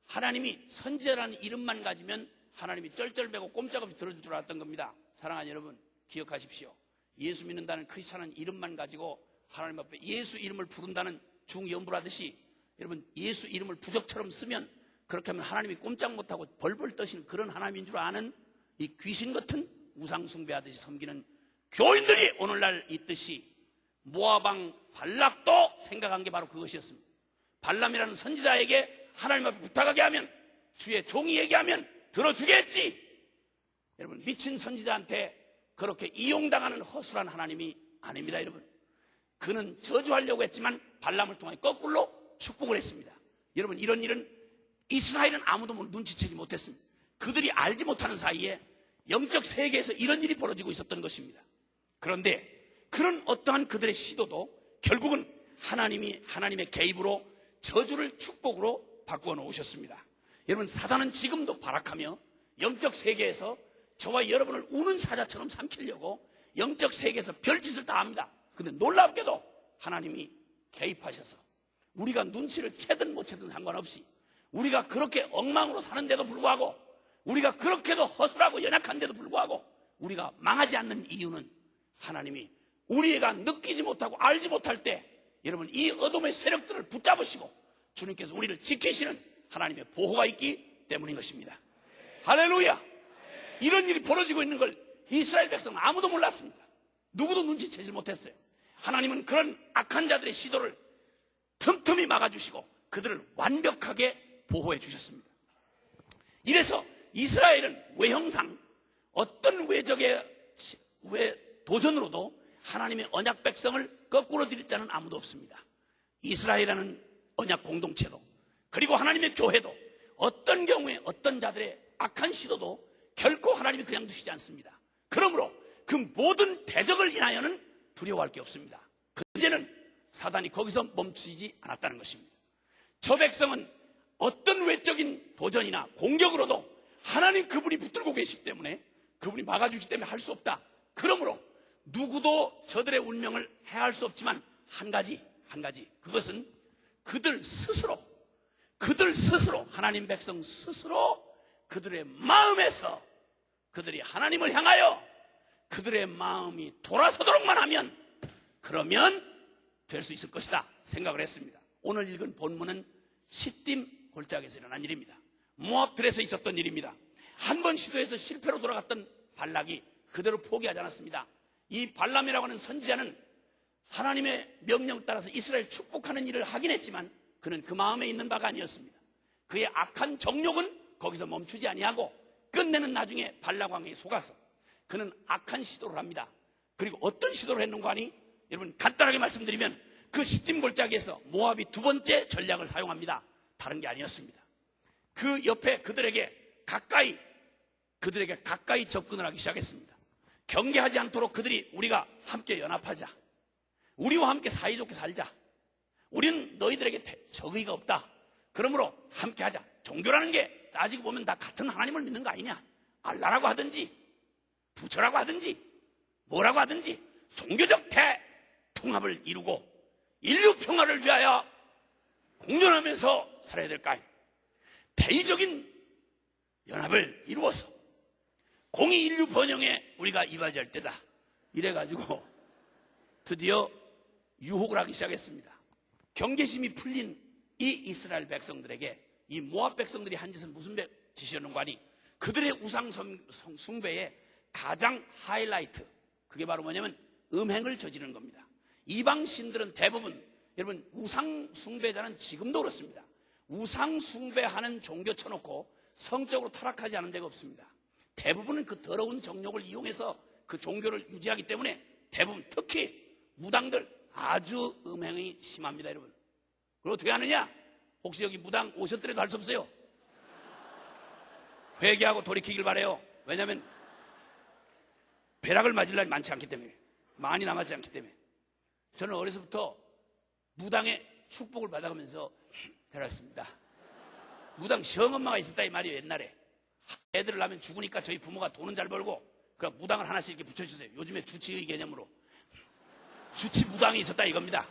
하나님이 선지자라는 이름만 가지면 하나님이 쩔쩔매고 꼼짝없이 들어줄 줄 알았던 겁니다. 사랑하는 여러분, 기억하십시오. 예수 믿는다는 크리스찬은 이름만 가지고 하나님 앞에 예수 이름을 부른다는 중연부라듯이 여러분, 예수 이름을 부적처럼 쓰면 그렇게 하면 하나님이 꼼짝 못하고 벌벌 떠시는 그런 하나님인 줄 아는 이 귀신 같은 우상 숭배하듯이 섬기는 교인들이 오늘날 있듯이 모압 왕 발락도 생각한 게 바로 그것이었습니다. 발람이라는 선지자에게 하나님 앞에 부탁하게 하면, 주의 종이 얘기하면 들어주겠지. 여러분, 미친 선지자한테 그렇게 이용당하는 허술한 하나님이 아닙니다. 여러분, 그는 저주하려고 했지만 발람을 통해 거꾸로 축복을 했습니다. 여러분, 이런 일은 이스라엘은 아무도 눈치채지 못했습니다. 그들이 알지 못하는 사이에 영적 세계에서 이런 일이 벌어지고 있었던 것입니다. 그런데 그런 어떠한 그들의 시도도 결국은 하나님의 개입으로 저주를 축복으로 바꾸어 놓으셨습니다. 여러분, 사단은 지금도 발악하며 영적 세계에서 저와 여러분을 우는 사자처럼 삼키려고 영적 세계에서 별짓을 다 합니다. 그런데 놀랍게도 하나님이 개입하셔서 우리가 눈치를 채든 못 채든 상관없이, 우리가 그렇게 엉망으로 사는데도 불구하고, 우리가 그렇게도 허술하고 연약한데도 불구하고 우리가 망하지 않는 이유는 하나님이 우리가 느끼지 못하고 알지 못할 때 여러분, 이 어둠의 세력들을 붙잡으시고 주님께서 우리를 지키시는 하나님의 보호가 있기 때문인 것입니다. 할렐루야! 이런 일이 벌어지고 있는 걸 이스라엘 백성은 아무도 몰랐습니다. 누구도 눈치채지 못했어요. 하나님은 그런 악한 자들의 시도를 틈틈이 막아주시고 그들을 완벽하게 보호해 주셨습니다. 이래서 이스라엘은 외형상 어떤 외적의 도전으로도 하나님의 언약 백성을 거꾸로 드릴 자는 아무도 없습니다. 이스라엘이라는 언약 공동체도, 그리고 하나님의 교회도 어떤 경우에 어떤 자들의 악한 시도도 결코 하나님이 그냥 두시지 않습니다. 그러므로 그 모든 대적을 인하여는 두려워할 게 없습니다. 이제는 사단이 거기서 멈추지 않았다는 것입니다. 저 백성은 어떤 외적인 도전이나 공격으로도 하나님 그분이 붙들고 계시기 때문에, 그분이 막아주기 때문에 할 수 없다. 그러므로 누구도 저들의 운명을 해할 수 없지만 한 가지, 그것은 그들 스스로 하나님 백성 스스로 그들의 마음에서 그들이 하나님을 향하여 그들의 마음이 돌아서도록만 하면, 그러면 될 수 있을 것이다 생각을 했습니다. 오늘 읽은 본문은 시딤 골짜기에서 일어난 일입니다. 모압들에서 있었던 일입니다. 한 번 시도해서 실패로 돌아갔던 발락이 그대로 포기하지 않았습니다. 이 발람이라고 하는 선지자는 하나님의 명령 따라서 이스라엘 축복하는 일을 하긴 했지만 그는 그 마음에 있는 바가 아니었습니다. 그의 악한 정욕은 거기서 멈추지 아니하고 끝내는 나중에 발락 왕에 속아서 그는 악한 시도를 합니다. 그리고 어떤 시도를 했는가 하니, 여러분 간단하게 말씀드리면 그 시딤 골짜기에서 모압이 두 번째 전략을 사용합니다. 다른 게 아니었습니다. 그 옆에 그들에게 가까이 접근을 하기 시작했습니다. 경계하지 않도록 그들이 우리가 함께 연합하자, 우리와 함께 사이좋게 살자, 우리는 너희들에게 적의가 없다, 그러므로 함께 하자. 종교라는 게 따지고 보면 다 같은 하나님을 믿는 거 아니냐, 알라라고 하든지 부처라고 하든지 뭐라고 하든지 종교적 대통합을 이루고 인류 평화를 위하여 공존하면서 살아야 될까요? 대의적인 연합을 이루어서 공의 인류 번영에 우리가 이바지할 때다. 이래가지고 드디어 유혹을 하기 시작했습니다. 경계심이 풀린 이 이스라엘 백성들에게 이 모압 백성들이 한 짓은 무슨 짓이었는가 하니 그들의 우상 숭배의 가장 하이라이트, 그게 바로 뭐냐면 음행을 저지르는 겁니다. 이방 신들은 대부분, 여러분, 우상 숭배자는 지금도 그렇습니다. 우상 숭배하는 종교 쳐놓고 성적으로 타락하지 않은 데가 없습니다. 대부분은 그 더러운 정욕을 이용해서 그 종교를 유지하기 때문에 대부분, 특히 무당들 아주 음행이 심합니다, 여러분. 그리고 어떻게 하느냐? 혹시 여기 무당 오셨더라도 할 수 없어요. 회개하고 돌이키길 바라요. 왜냐하면 벼락을 맞을 날이 많지 않기 때문에, 많이 남았지 않기 때문에. 저는 어려서부터 무당의 축복을 받아가면서 자랐습니다. 무당 시험엄마가 있었다 이 말이에요. 옛날에 애들을 낳으면 죽으니까 저희 부모가 돈은 잘 벌고 그 무당을 하나씩 이렇게 붙여주세요. 요즘에 주치의 개념으로 주치 무당이 있었다 이겁니다.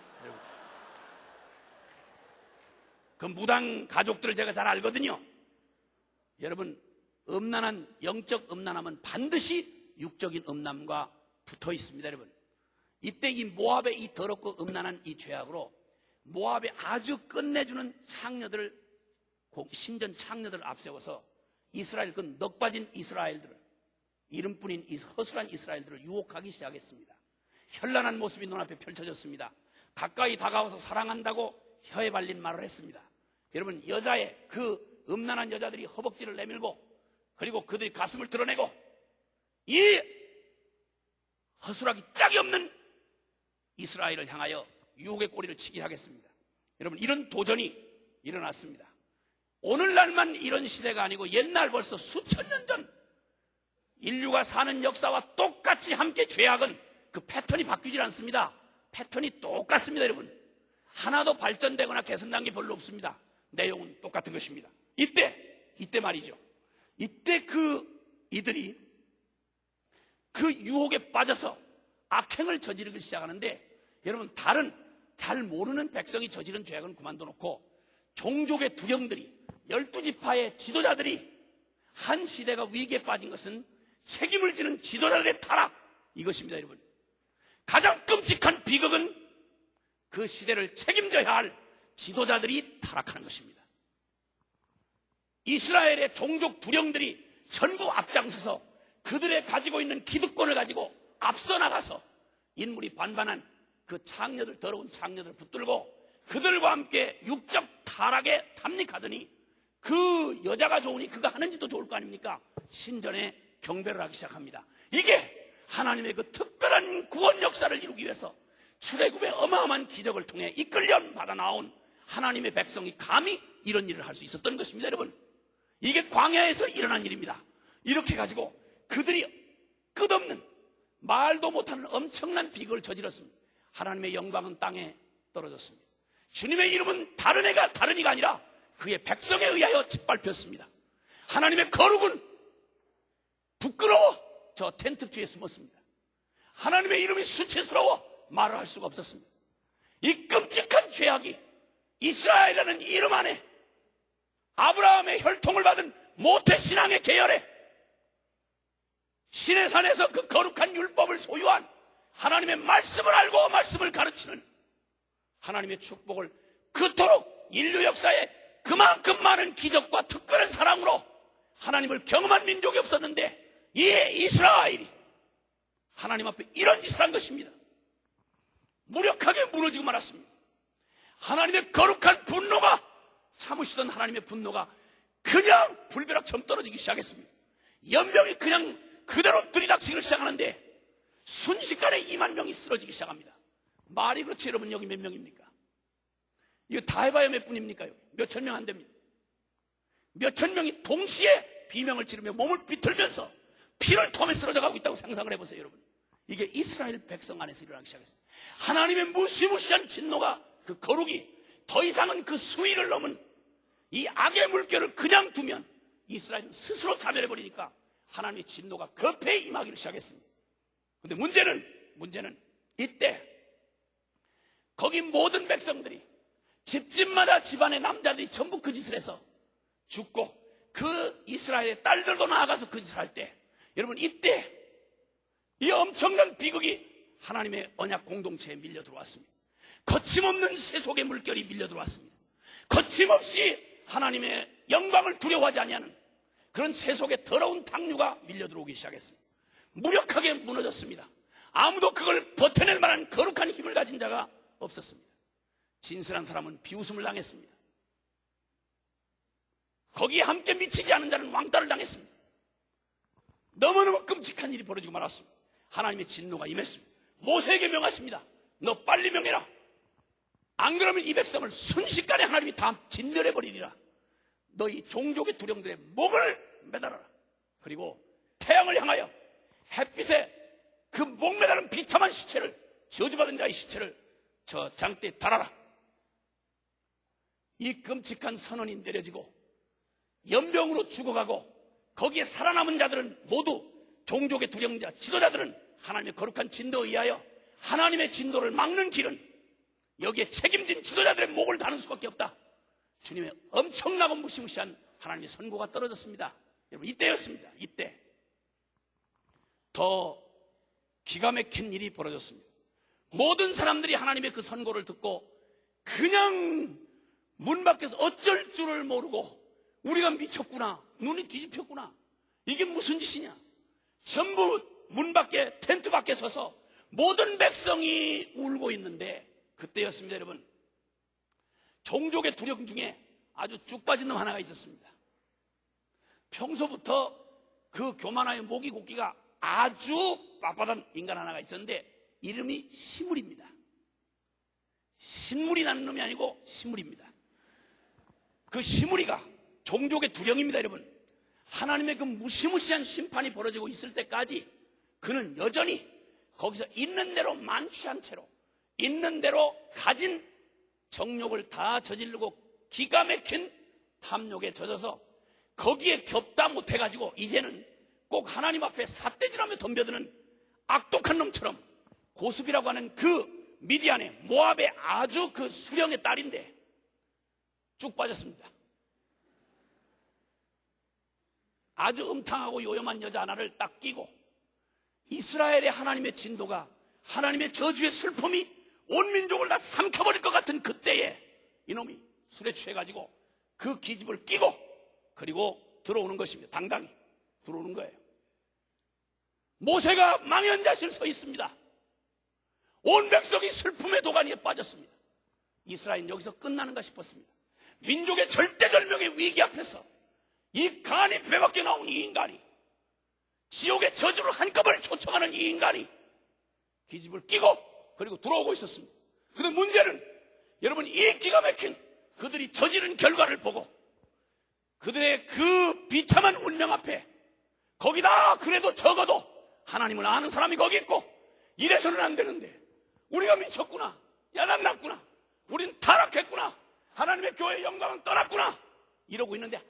그 무당 가족들을 제가 잘 알거든요. 여러분, 음란한, 영적 음란함은 반드시 육적인 음란과 붙어 있습니다, 여러분. 이때 이 모압의 이 더럽고 음란한 이 죄악으로 모압의 아주 끝내주는 창녀들을, 신전 창녀들을 앞세워서 이스라엘, 그 넉빠진 이스라엘들을, 이름뿐인 이 허술한 이스라엘들을 유혹하기 시작했습니다. 현란한 모습이 눈앞에 펼쳐졌습니다. 가까이 다가와서 사랑한다고 혀에 발린 말을 했습니다. 여러분, 여자의 그 음란한 여자들이 허벅지를 내밀고 그리고 그들이 가슴을 드러내고 이 허술하기 짝이 없는 이스라엘을 향하여 유혹의 꼬리를 치게 하겠습니다. 여러분, 이런 도전이 일어났습니다. 오늘날만 이런 시대가 아니고 옛날 벌써 수천 년 전 인류가 사는 역사와 똑같이 함께 죄악은 그 패턴이 바뀌질 않습니다. 패턴이 똑같습니다, 여러분. 하나도 발전되거나 개선된 게 별로 없습니다. 내용은 똑같은 것입니다. 이때 말이죠. 이때 이들이 그 유혹에 빠져서 악행을 저지르기 시작하는데, 여러분, 다른 잘 모르는 백성이 저지른 죄악은 그만둬 놓고 종족의 두령들이, 12지파의 지도자들이 한 시대가 위기에 빠진 것은 책임을 지는 지도자들의 타락, 이것입니다, 여러분. 가장 끔찍한 비극은 그 시대를 책임져야 할 지도자들이 타락하는 것입니다. 이스라엘의 종족 두령들이 전부 앞장서서 그들의 가지고 있는 기득권을 가지고 앞서 나가서 인물이 반반한 그 창녀들, 더러운 창녀들을 붙들고 그들과 함께 육적 타락에 탐닉하더니 그 여자가 좋으니 그가 하는 짓도 좋을 거 아닙니까? 신전에 경배를 하기 시작합니다. 이게 하나님의 그 특별한 구원 역사를 이루기 위해서 출애굽의 어마어마한 기적을 통해 이끌려 받아 나온 하나님의 백성이 감히 이런 일을 할 수 있었던 것입니다, 여러분. 이게 광야에서 일어난 일입니다. 이렇게 가지고 그들이 끝없는, 말도 못하는 엄청난 비극을 저질렀습니다. 하나님의 영광은 땅에 떨어졌습니다. 주님의 이름은 다른 이가 아니라 그의 백성에 의하여 짓밟혔습니다. 하나님의 거룩은 부끄러워 저 텐트 뒤에 숨었습니다. 하나님의 이름이 수치스러워 말을 할 수가 없었습니다. 이 끔찍한 죄악이 이스라엘이라는 이름 안에 아브라함의 혈통을 받은 모태신앙의 계열에 신의 산에서 그 거룩한 율법을 소유한 하나님의 말씀을 알고 말씀을 가르치는 하나님의 축복을 그토록 인류 역사에 그만큼 많은 기적과 특별한 사랑으로 하나님을 경험한 민족이 없었는데 이 이스라엘이 하나님 앞에 이런 짓을 한 것입니다. 무력하게 무너지고 말았습니다. 하나님의 거룩한 분노가, 참으시던 하나님의 분노가 그냥 불벼락처럼 떨어지기 시작했습니다. 연병이 그냥 그대로 들이닥치기 시작하는데 순식간에 2만 명이 쓰러지기 시작합니다. 말이 그렇지, 여러분. 여기 몇 명입니까? 이거 다 해봐야 몇 분입니까? 몇천 명 안 됩니다. 몇천 명이 동시에 비명을 지르며 몸을 비틀면서 피를 토하며 쓰러져 가고 있다고 상상을 해보세요, 여러분. 이게 이스라엘 백성 안에서 일어나기 시작했습니다. 하나님의 무시무시한 진노가, 그 거룩이 더 이상은 그 수위를 넘은 이 악의 물결을 그냥 두면 이스라엘은 스스로 자멸해버리니까 하나님의 진노가 급히 임하기를 시작했습니다. 그런데 문제는 이때 거기 모든 백성들이 집집마다 집안의 남자들이 전부 그 짓을 해서 죽고 그 이스라엘의 딸들도 나아가서 그 짓을 할 때, 여러분, 이때 이 엄청난 비극이 하나님의 언약 공동체에 밀려 들어왔습니다. 거침없는 세속의 물결이 밀려 들어왔습니다. 거침없이 하나님의 영광을 두려워하지 아니하는 그런 세속의 더러운 당류가 밀려 들어오기 시작했습니다. 무력하게 무너졌습니다. 아무도 그걸 버텨낼 만한 거룩한 힘을 가진 자가 없었습니다. 진실한 사람은 비웃음을 당했습니다. 거기에 함께 미치지 않은 자는 왕따를 당했습니다. 너무너무 끔찍한 일이 벌어지고 말았습니다. 하나님의 진노가 임했습니다. 모세에게 명하십니다. 너 빨리 명해라. 안 그러면 이 백성을 순식간에 하나님이 다 진멸해버리리라. 너희 종족의 두령들의 목을 매달아라. 그리고 태양을 향하여 햇빛에 그 목 매달은 비참한 시체를, 저주받은 자의 시체를 저 장대에 달아라. 이 끔찍한 선언이 내려지고 연병으로 죽어가고 거기에 살아남은 자들은 모두 종족의 두령자, 지도자들은 하나님의 거룩한 진도에 의하여 하나님의 진도를 막는 길은 여기에 책임진 지도자들의 목을 다는 수밖에 없다. 주님의 엄청나고 무시무시한 하나님의 선고가 떨어졌습니다. 여러분, 이때였습니다. 이때 더 기가 막힌 일이 벌어졌습니다. 모든 사람들이 하나님의 그 선고를 듣고 그냥 문 밖에서 어쩔 줄을 모르고 우리가 미쳤구나, 눈이 뒤집혔구나, 이게 무슨 짓이냐, 전부 문 밖에, 텐트 밖에 서서 모든 백성이 울고 있는데, 그때였습니다. 여러분, 종족의 두령 중에 아주 쭉 빠진 놈 하나가 있었습니다. 평소부터 그 교만하여 목이 곱기가 아주 빳빳한 인간 하나가 있었는데 이름이 시물입니다. 신물이 나는 놈이 아니고 시물입니다. 그 시물이가 종족의 두령입니다. 여러분, 하나님의 그 무시무시한 심판이 벌어지고 있을 때까지 그는 여전히 거기서 있는 대로 만취한 채로 있는 대로 가진 정욕을 다 저지르고 기가 막힌 탐욕에 젖어서 거기에 겹다 못해가지고 이제는 꼭 하나님 앞에 삿대질하며 덤벼드는 악독한 놈처럼, 고습이라고 하는 그 미디안의 모압의 아주 그 수령의 딸인데 쭉 빠졌습니다. 아주 음탕하고 요염한 여자 하나를 딱 끼고 이스라엘의 하나님의 진도가, 하나님의 저주의 슬픔이 온 민족을 다 삼켜버릴 것 같은 그때에 이놈이 술에 취해가지고 그 기집을 끼고 그리고 들어오는 것입니다. 당당히 들어오는 거예요. 모세가 망연자실 서 있습니다. 온 백성이 슬픔의 도가니에 빠졌습니다. 이스라엘은 여기서 끝나는가 싶었습니다. 민족의 절대절명의 위기 앞에서 이 간이 배밖에 나온 이 인간이, 지옥의 저주를 한꺼번에 초청하는 이 인간이 기집을 끼고 그리고 들어오고 있었습니다. 그런데 문제는 여러분, 이 기가 막힌 그들이 저지른 결과를 보고 그들의 그 비참한 운명 앞에 거기다 그래도 적어도 하나님을 아는 사람이 거기 있고 이래서는 안 되는데 우리가 미쳤구나, 야단났구나, 우린 타락했구나, 하나님의 교회의 영광은 떠났구나 이러고 있는데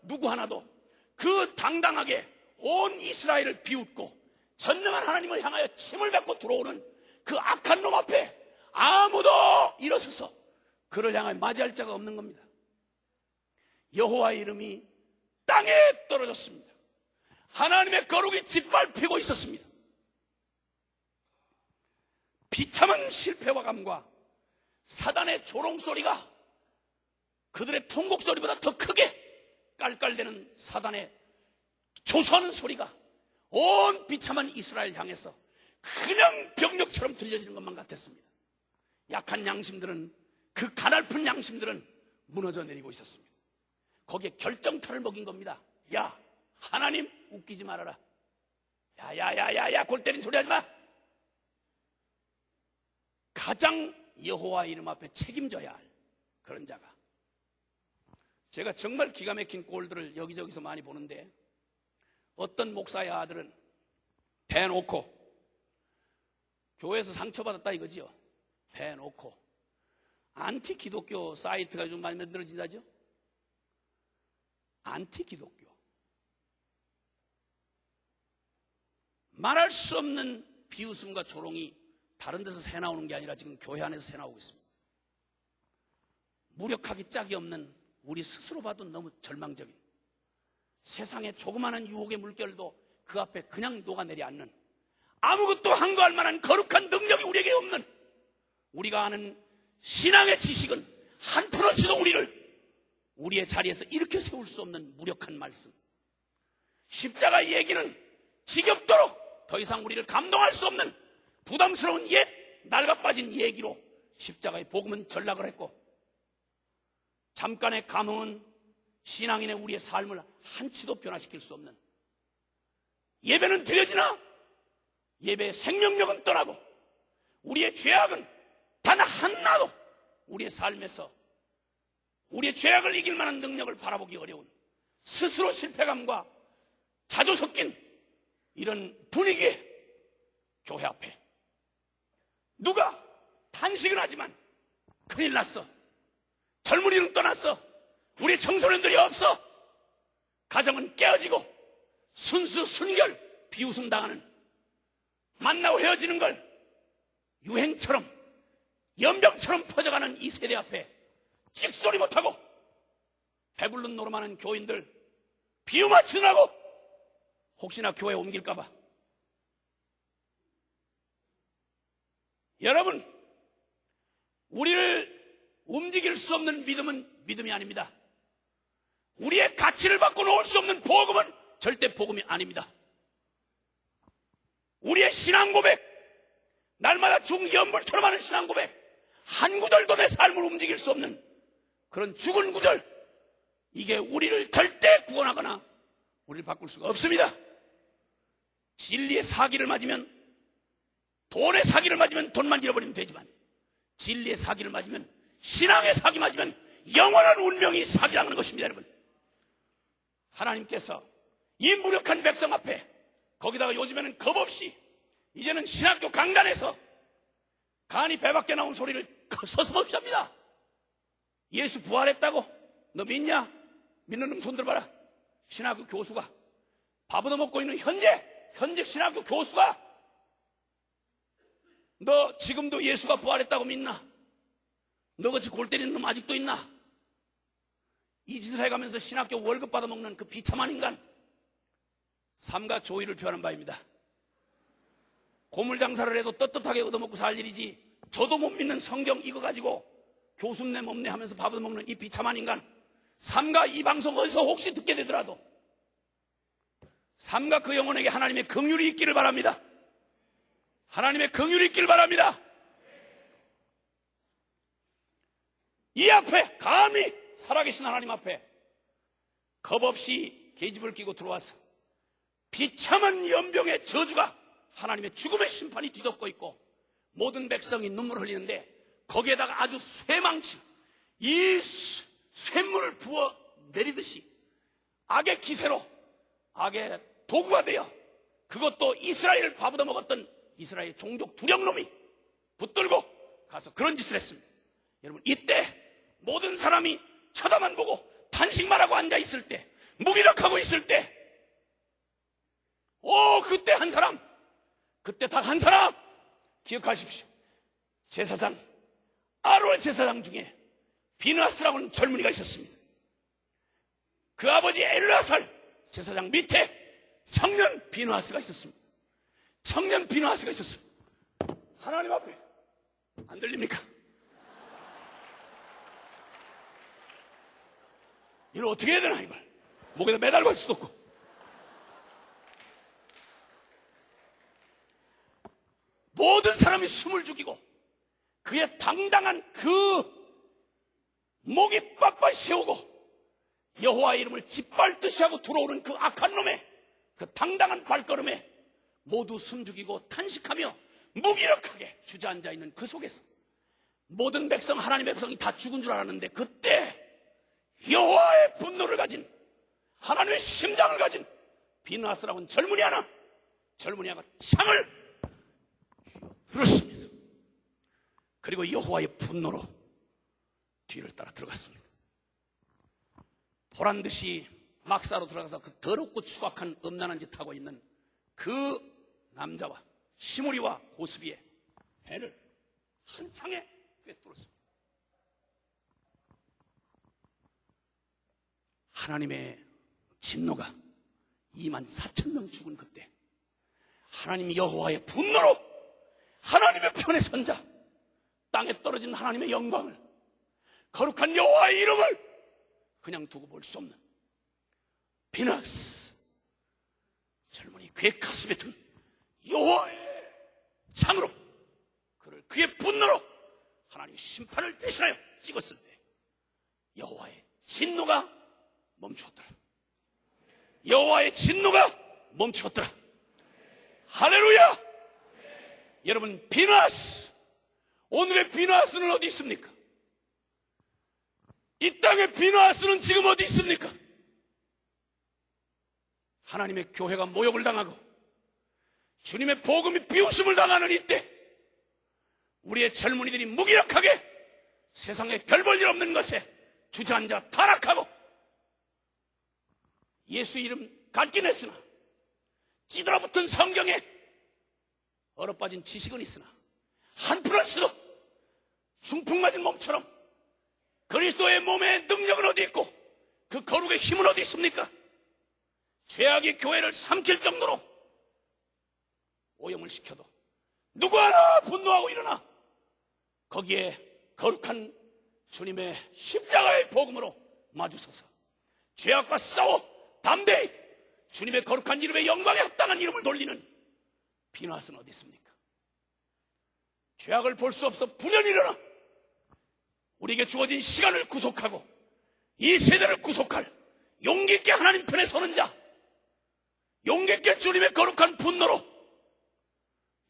누구 하나도 그 당당하게 온 이스라엘을 비웃고 전능한 하나님을 향하여 침을 뱉고 들어오는 그 악한 놈 앞에 아무도 일어서서 그를 향하여 맞이할 자가 없는 겁니다. 여호와의 이름이 땅에 떨어졌습니다. 하나님의 거룩이 짓밟히고 있었습니다. 비참한 실패와 감과 사단의 조롱소리가 그들의 통곡소리보다 더 크게 깔깔대는 사단의 조소하는 소리가 온 비참한 이스라엘 향해서 그냥 병력처럼 들려지는 것만 같았습니다. 약한 양심들은, 그 가냘픈 양심들은 무너져 내리고 있었습니다. 거기에 결정타를 먹인 겁니다. 야, 하나님 웃기지 말아라. 야야야야야, 골 때린 소리 하지 마. 가장 여호와 이름 앞에 책임져야 할 그런 자가. 제가 정말 기가 막힌 꼴들을 여기저기서 많이 보는데, 어떤 목사의 아들은 대놓고 교회에서 상처받았다 이거지요. 대놓고 안티 기독교 사이트가 좀 많이 만들어진다죠. 안티 기독교. 말할 수 없는 비웃음과 조롱이 다른 데서 새나오는 게 아니라 지금 교회 안에서 새나오고 있습니다. 무력하기 짝이 없는, 우리 스스로 봐도 너무 절망적인, 세상의 조그마한 유혹의 물결도 그 앞에 그냥 녹아내리 않는, 아무것도 한거할 만한 거룩한 능력이 우리에게 없는, 우리가 아는 신앙의 지식은 한 프로치도 우리의 자리에서 일으켜 세울 수 없는 무력한 말씀, 십자가 얘기는 지겹도록 더 이상 우리를 감동할 수 없는 부담스러운 옛 낡아빠진 얘기로 십자가의 복음은 전락을 했고, 잠깐의 감흥은 신앙인의 우리의 삶을 한치도 변화시킬 수 없는, 예배는 드려지나 예배의 생명력은 떠나고 우리의 죄악은 단 하나도 우리의 삶에서 우리의 죄악을 이길 만한 능력을 바라보기 어려운, 스스로 실패감과 자주 섞인 이런 분위기에 교회 앞에 누가 탄식은 하지만 큰일 났어, 젊은이는 떠났어, 우리 청소년들이 없어, 가정은 깨어지고 순수 순결 비웃음 당하는, 만나고 헤어지는 걸 유행처럼 연병처럼 퍼져가는 이 세대 앞에 찍소리 못하고 배불른 노름하는 교인들 비유맞추느라고 혹시나 교회 옮길까봐. 여러분, 우리를 움직일 수 없는 믿음은 믿음이 아닙니다. 우리의 가치를 바꿔 놓을 수 없는 복음은 절대 복음이 아닙니다. 우리의 신앙 고백, 날마다 중연불처럼 하는 신앙 고백, 한 구절도 내 삶을 움직일 수 없는 그런 죽은 구절, 이게 우리를 절대 구원하거나 우리를 바꿀 수가 없습니다. 진리의 사기를 맞으면, 돈의 사기를 맞으면 돈만 잃어버리면 되지만, 진리의 사기를 맞으면, 신앙의 사기 맞으면 영원한 운명이 사기라는 것입니다. 여러분, 하나님께서 이 무력한 백성 앞에, 거기다가 요즘에는 겁없이 이제는 신학교 강단에서 간이 배 밖에 나온 소리를 서슴없이 합니다. 예수 부활했다고? 너 믿냐? 믿는 놈 손 들어봐라. 신학교 교수가, 밥 얻어먹고 있는 현직 신학교 교수가 너 지금도 예수가 부활했다고 믿나? 너같이 골 때리는 놈 아직도 있나? 이 짓을 해가면서 신학교 월급 받아먹는 그 비참한 인간, 삼가 조의를 표하는 바입니다. 고물장사를 해도 떳떳하게 얻어먹고 살 일이지, 저도 못 믿는 성경 이거 가지고 교수네 몸네 하면서 밥 얻어먹는 이 비참한 인간, 삼가 이 방송 어디서 혹시 듣게 되더라도 삼가 그 영혼에게 하나님의 긍휼이 있기를 바랍니다. 하나님의 긍휼이 있기를 바랍니다. 이 앞에 감히 살아계신 하나님 앞에 겁없이 계집을 끼고 들어와서 비참한 연병의 저주가, 하나님의 죽음의 심판이 뒤덮고 있고 모든 백성이 눈물 흘리는데, 거기에다가 아주 쇠망치, 이 쇳물을 부어 내리듯이 악의 기세로, 악의 도구가 되어, 그것도 이스라엘을 밥얻어 먹었던 이스라엘 종족 두령놈이 붙들고 가서 그런 짓을 했습니다. 여러분, 이때 모든 사람이 쳐다만 보고 탄식만 하고 앉아있을 때, 무기력하고 있을 때, 그때 한 사람, 그때 딱 한 사람 기억하십시오. 제사장, 아론의 제사장 중에 비느하스라고 하는 젊은이가 있었습니다. 그 아버지 엘르아살 제사장 밑에 청년 비느하스가 있었습니다. 청년 비느하스가 있었습니다. 하나님 앞에, 안 들립니까? 이걸 어떻게 해야 되나, 이걸 목에다 매달고 할 수도 없고. 모든 사람이 숨을 죽이고 그의 당당한 그 목이 빡빡 세우고 여호와의 이름을 짓밟듯이 하고 들어오는 그 악한 놈의 그 당당한 발걸음에 모두 숨죽이고 탄식하며 무기력하게 주저앉아 있는 그 속에서 모든 백성, 하나님의 백성이 다 죽은 줄 알았는데, 그때 여호와의 분노를 가진, 하나님의 심장을 가진 비느하스라고 하는 젊은이가 창을 들었습니다. 그리고 여호와의 분노로 뒤를 따라 들어갔습니다. 보란듯이 막사로 들어가서 그 더럽고 추악한 음란한 짓 하고 있는 그 남자와 시므리와 고스비의 배를 한 창에 꿰뚫었습니다. 하나님의 진노가 24,000명 죽은 그때 하나님 여호와의 분노로 하나님의 편에 선 자, 땅에 떨어진 하나님의 영광을, 거룩한 여호와의 이름을 그냥 두고 볼 수 없는 비나스, 젊은이 그의 가슴에 든 여호와의 창으로, 그를 그의 분노로 하나님의 심판을 대신하여 찍었을 때 여호와의 진노가 멈추었더라. 여호와의 진노가 멈추었더라. 할렐루야! 여러분, 비나스, 오늘의 비나스는 어디 있습니까? 이 땅의 비나스는 지금 어디 있습니까? 하나님의 교회가 모욕을 당하고 주님의 복음이 비웃음을 당하는 이때 우리의 젊은이들이 무기력하게 세상에 별 볼 일 없는 것에 주저앉아 타락하고 예수 이름 갖긴 했으나 찌들어붙은 성경에 얼어빠진 지식은 있으나 한풀어서도 중풍맞은 몸처럼 그리스도의 몸의 능력은 어디 있고 그 거룩의 힘은 어디 있습니까? 죄악이 교회를 삼킬 정도로 오염을 시켜도 누구 하나 분노하고 일어나 거기에 거룩한 주님의 십자가의 복음으로 마주서서 죄악과 싸워 담대히 주님의 거룩한 이름의 영광에 합당한 이름을 돌리는 비나스는 어디 있습니까? 죄악을 볼 수 없어 분연히 일어나 우리에게 주어진 시간을 구속하고 이 세대를 구속할 용기 있게 하나님 편에 서는 자, 용기 있게 주님의 거룩한 분노로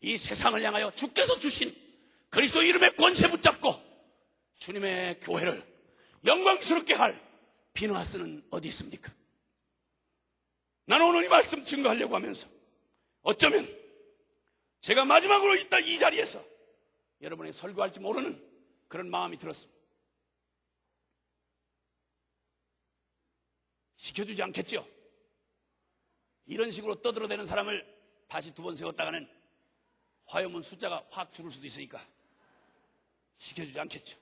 이 세상을 향하여 주께서 주신 그리스도 이름의 권세 붙잡고 주님의 교회를 영광스럽게 할 비나스는 어디 있습니까? 나는 오늘 이 말씀 증거하려고 하면서 어쩌면 제가 마지막으로 있다 이 자리에서 여러분에게 설교할지 모르는 그런 마음이 들었습니다. 시켜주지 않겠죠? 이런 식으로 떠들어대는 사람을 다시 두 번 세웠다가는 화요문 숫자가 확 줄을 수도 있으니까 시켜주지 않겠죠?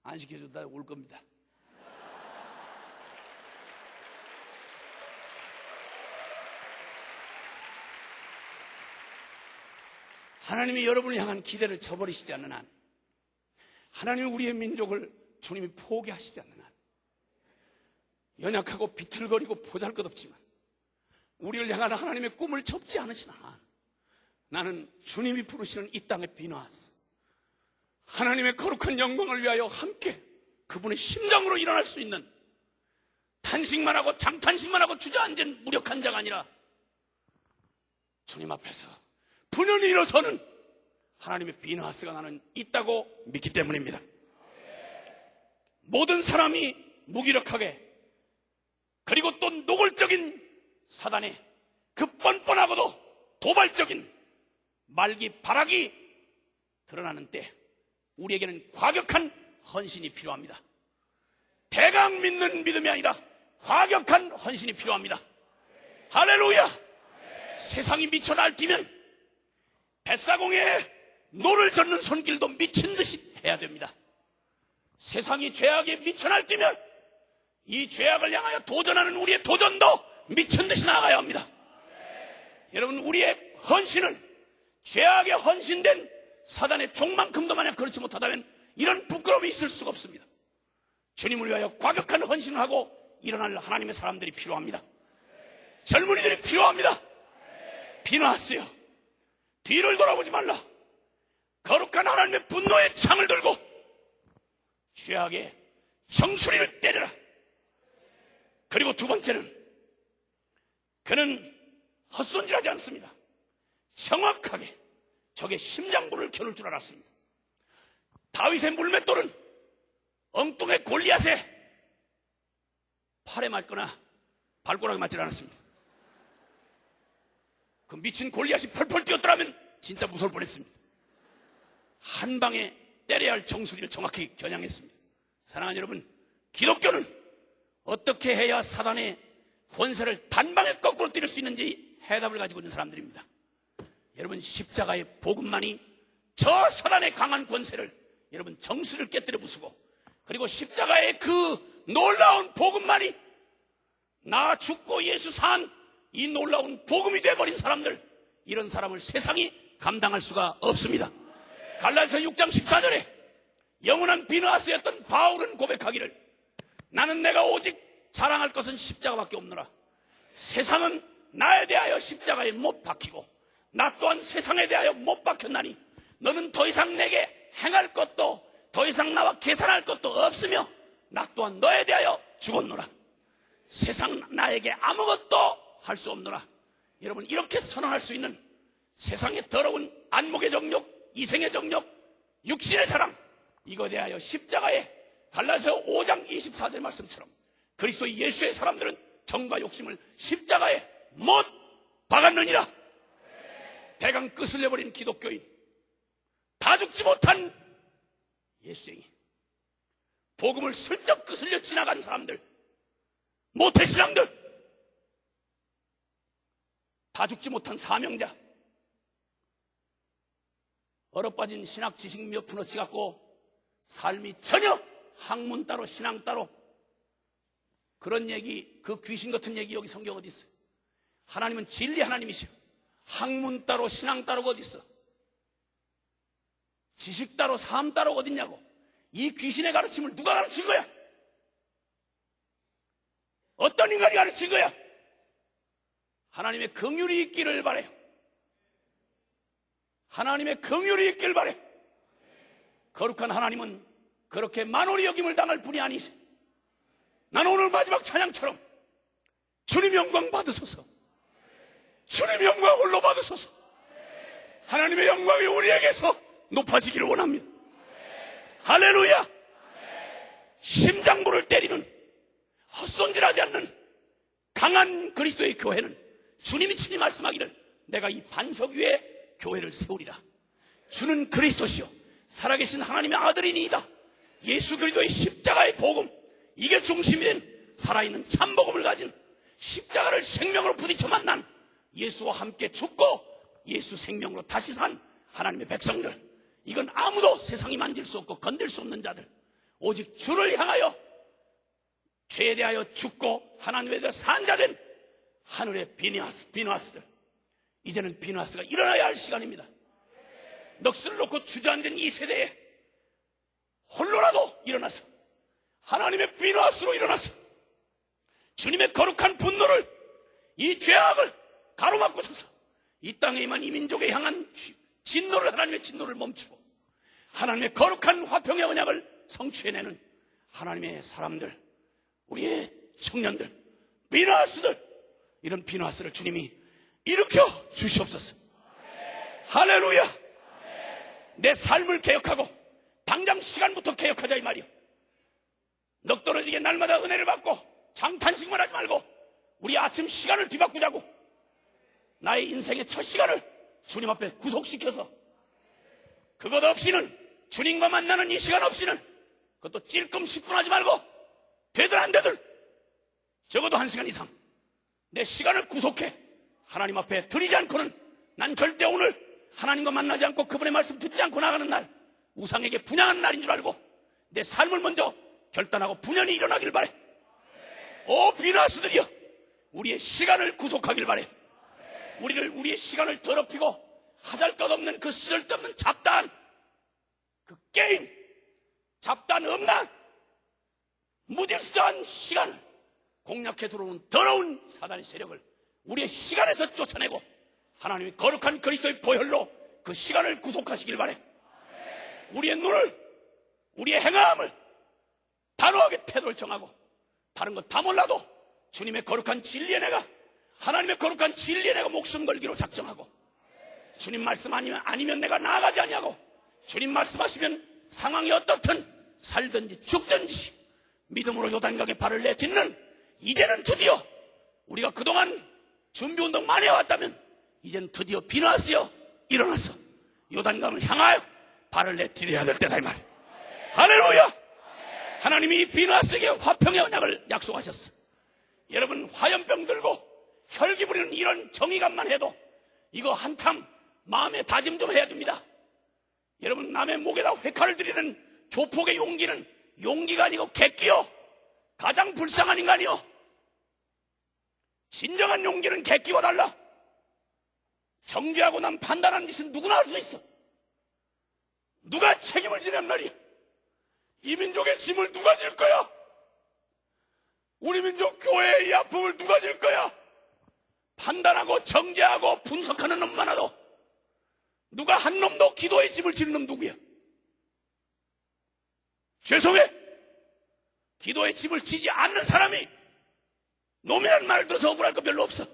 안 시켜주다 올 겁니다. 하나님이 여러분을 향한 기대를 저버리시지 않는 한, 하나님이 우리의 민족을 주님이 포기하시지 않는 한, 연약하고 비틀거리고 보잘것없지만 우리를 향한 하나님의 꿈을 접지 않으시는 한, 나는 주님이 부르시는 이 땅의 비나스, 하나님의 거룩한 영광을 위하여 함께 그분의 심장으로 일어날 수 있는, 탄식만 하고 장탄식만 하고 주저앉은 무력한 자가 아니라 주님 앞에서 분연히 일어서는 하나님의 비나스가 나는 있다고 믿기 때문입니다. 모든 사람이 무기력하게, 그리고 또 노골적인 사단의 그 뻔뻔하고도 도발적인 말기 발악이 드러나는 때 우리에게는 과격한 헌신이 필요합니다. 대강 믿는 믿음이 아니라 과격한 헌신이 필요합니다. 할렐루야! 세상이 미쳐 날뛰면 뱃사공에 노를 젓는 손길도 미친 듯이 해야 됩니다. 세상이 죄악에 미쳐 날뛰면 이 죄악을 향하여 도전하는 우리의 도전도 미친 듯이 나아가야 합니다. 여러분, 우리의 헌신은 죄악에 헌신된 사단의 종만큼도 만약 그렇지 못하다면 이런 부끄러움이 있을 수가 없습니다. 주님을 위하여 과격한 헌신을 하고 일어날 하나님의 사람들이 필요합니다. 젊은이들이 필요합니다. 비나스요, 뒤를 돌아보지 말라. 거룩한 하나님의 분노의 창을 들고 죄악의 정수리를 때려라. 그리고 두 번째는 그는 헛손질하지 않습니다. 정확하게 적의 심장부를 겨눌 줄 알았습니다. 다윗의 물맷돌은 엉뚱의 골리앗의 팔에 맞거나 발가락에 맞지 않았습니다. 그 미친 골리앗이 펄펄 뛰었더라면 진짜 무서울 뻔했습니다. 한 방에 때려야 할 정수리를 정확히 겨냥했습니다. 사랑하는 여러분, 기독교는 어떻게 해야 사단의 권세를 단방에 거꾸로 때릴 수 있는지 해답을 가지고 있는 사람들입니다. 여러분, 십자가의 복음만이 저 사단의 강한 권세를 여러분 정수를 깨뜨려 부수고, 그리고 십자가의 그 놀라운 복음만이 나 죽고 예수 산 이 놀라운 복음이 되어버린 사람들, 이런 사람을 세상이 감당할 수가 없습니다. 갈라디아서 6장 14절에 영원한 비너하스였던 바울은 고백하기를, 나는 내가 오직 자랑할 것은 십자가밖에 없노라. 세상은 나에 대하여 십자가에 못 박히고 나 또한 세상에 대하여 못 박혔나니 너는 더 이상 내게 행할 것도 더 이상 나와 계산할 것도 없으며 나 또한 너에 대하여 죽었노라. 세상 나에게 아무것도 할 수 없노라. 여러분, 이렇게 선언할 수 있는 세상의 더러운 안목의 정욕, 이생의 정욕, 육신의 사랑, 이거에 대하여 십자가에 갈라디아서 5장 24절 말씀처럼 그리스도 예수의 사람들은 정과 욕심을 십자가에 못 박았느니라. 대강 끝을 내버린 기독교인, 다 죽지 못한 예수쟁이, 복음을 슬쩍 끄슬려 지나간 사람들, 모태신앙들, 다 죽지 못한 사명자, 얼어빠진 신학 지식 몇 푼어치 갖고 삶이 전혀 학문 따로 신앙 따로, 그런 얘기, 그 귀신 같은 얘기 여기 성경 어디 있어요? 하나님은 진리 하나님이시오. 학문 따로 신앙 따로가 어디 있어? 지식 따로 삶 따로가 어디 있냐고. 이 귀신의 가르침을 누가 가르친 거야? 어떤 인간이 가르친 거야? 하나님의 긍휼이 있기를 바래요. 하나님의 긍휼이 있기를 바래. 거룩한 하나님은 그렇게 만홀히 여김을 당할 분이 아니세요. 나는 오늘 마지막 찬양처럼 주님 영광 받으소서, 주님 영광 홀로 받으소서, 하나님의 영광이 우리에게서 높아지기를 원합니다. 할렐루야. 심장부를 때리는 헛손질하지 않는 강한 그리스도의 교회는 주님이 친히 말씀하기를 내가 이 반석 위에 교회를 세우리라. 주는 그리스도시요 살아계신 하나님의 아들이니이다. 예수 그리스도의 십자가의 복음, 이게 중심이 된 살아있는 참복음을 가진, 십자가를 생명으로 부딪혀 만난, 예수와 함께 죽고 예수 생명으로 다시 산 하나님의 백성들, 이건 아무도 세상이 만질 수 없고 건들 수 없는 자들, 오직 주를 향하여 죄에 대하여 죽고 하나님에 대하여 산 자된 하늘의 비누하스들, 이제는 비누하스가 일어나야 할 시간입니다. 넋을 놓고 주저앉은 이 세대에 홀로라도 일어나서 하나님의 비누하스로 일어나서 주님의 거룩한 분노를, 이 죄악을 가로막고 서서 이 땅에 임한 이 민족에 향한 진노를, 하나님의 진노를 멈추고 하나님의 거룩한 화평의 언약을 성취해내는 하나님의 사람들, 우리의 청년들, 비누하스들, 이런 비누하스를 주님이 일으켜 주시옵소서. 할렐루야. 내 삶을 개혁하고 당장 시간부터 개혁하자 이 말이요. 넋 떨어지게 날마다 은혜를 받고 장탄식만 하지 말고 우리 아침 시간을 뒤바꾸자고. 나의 인생의 첫 시간을 주님 앞에 구속시켜서, 그것 없이는, 주님과 만나는 이 시간 없이는, 그것도 찔끔 10분 하지 말고 되든 안 되든 적어도 1시간 이상 내 시간을 구속해 하나님 앞에 드리지 않고는 난 절대 오늘 하나님과 만나지 않고 그분의 말씀 듣지 않고 나가는 날, 우상에게 분양하는 날인 줄 알고 내 삶을 먼저 결단하고 분연히 일어나길 바래. 오 비누하스들이여, 우리의 시간을 구속하길 바래. 우리의 시간을 더럽히고 하잘것없는 그 쓸데없는 잡다한 그 게임, 잡다한 음란, 무질서한 시간을 공략해 들어오는 더러운 사단의 세력을 우리의 시간에서 쫓아내고 하나님의 거룩한 그리스도의 보혈로 그 시간을 구속하시길 바래. 우리의 눈을, 우리의 행함을 단호하게 태도를 정하고 다른 것 다 몰라도 주님의 거룩한 진리에 내가, 하나님의 거룩한 진리에 내가 목숨 걸기로 작정하고, 주님 말씀 아니면 내가 나아가지 아니하고, 주님 말씀하시면 상황이 어떻든 살든지 죽든지 믿음으로 요단강에 발을 내딛는, 이제는 드디어 우리가 그동안 준비운동 많이 해왔다면 이제는 드디어 비누하스여 일어나서 요단강을 향하여 발을 내디뎌야 될 때다 이 말. 할렐루야. 하나님이 비누하스에게 화평의 언약을 약속하셨어. 여러분 화염병 들고 혈기 부리는 이런 정의감만 해도 이거 한참 마음에 다짐 좀 해야 됩니다. 여러분 남의 목에다 회칼을 들이는 조폭의 용기는 용기가 아니고 객기요. 가장 불쌍한 인간이요. 진정한 용기는 객기와 달라. 정죄하고 난 판단하는 짓은 누구나 할 수 있어. 누가 책임을 지냔 말이야. 이 민족의 짐을 누가 질 거야? 우리 민족 교회의 이 아픔을 누가 질 거야? 판단하고 정죄하고 분석하는 놈 많아도 누가 한 놈도 기도의 짐을 지는 놈 누구야? 죄송해. 기도의 짐을 지지 않는 사람이 놈이란 말을 들어서 억울할 거 별로 없어.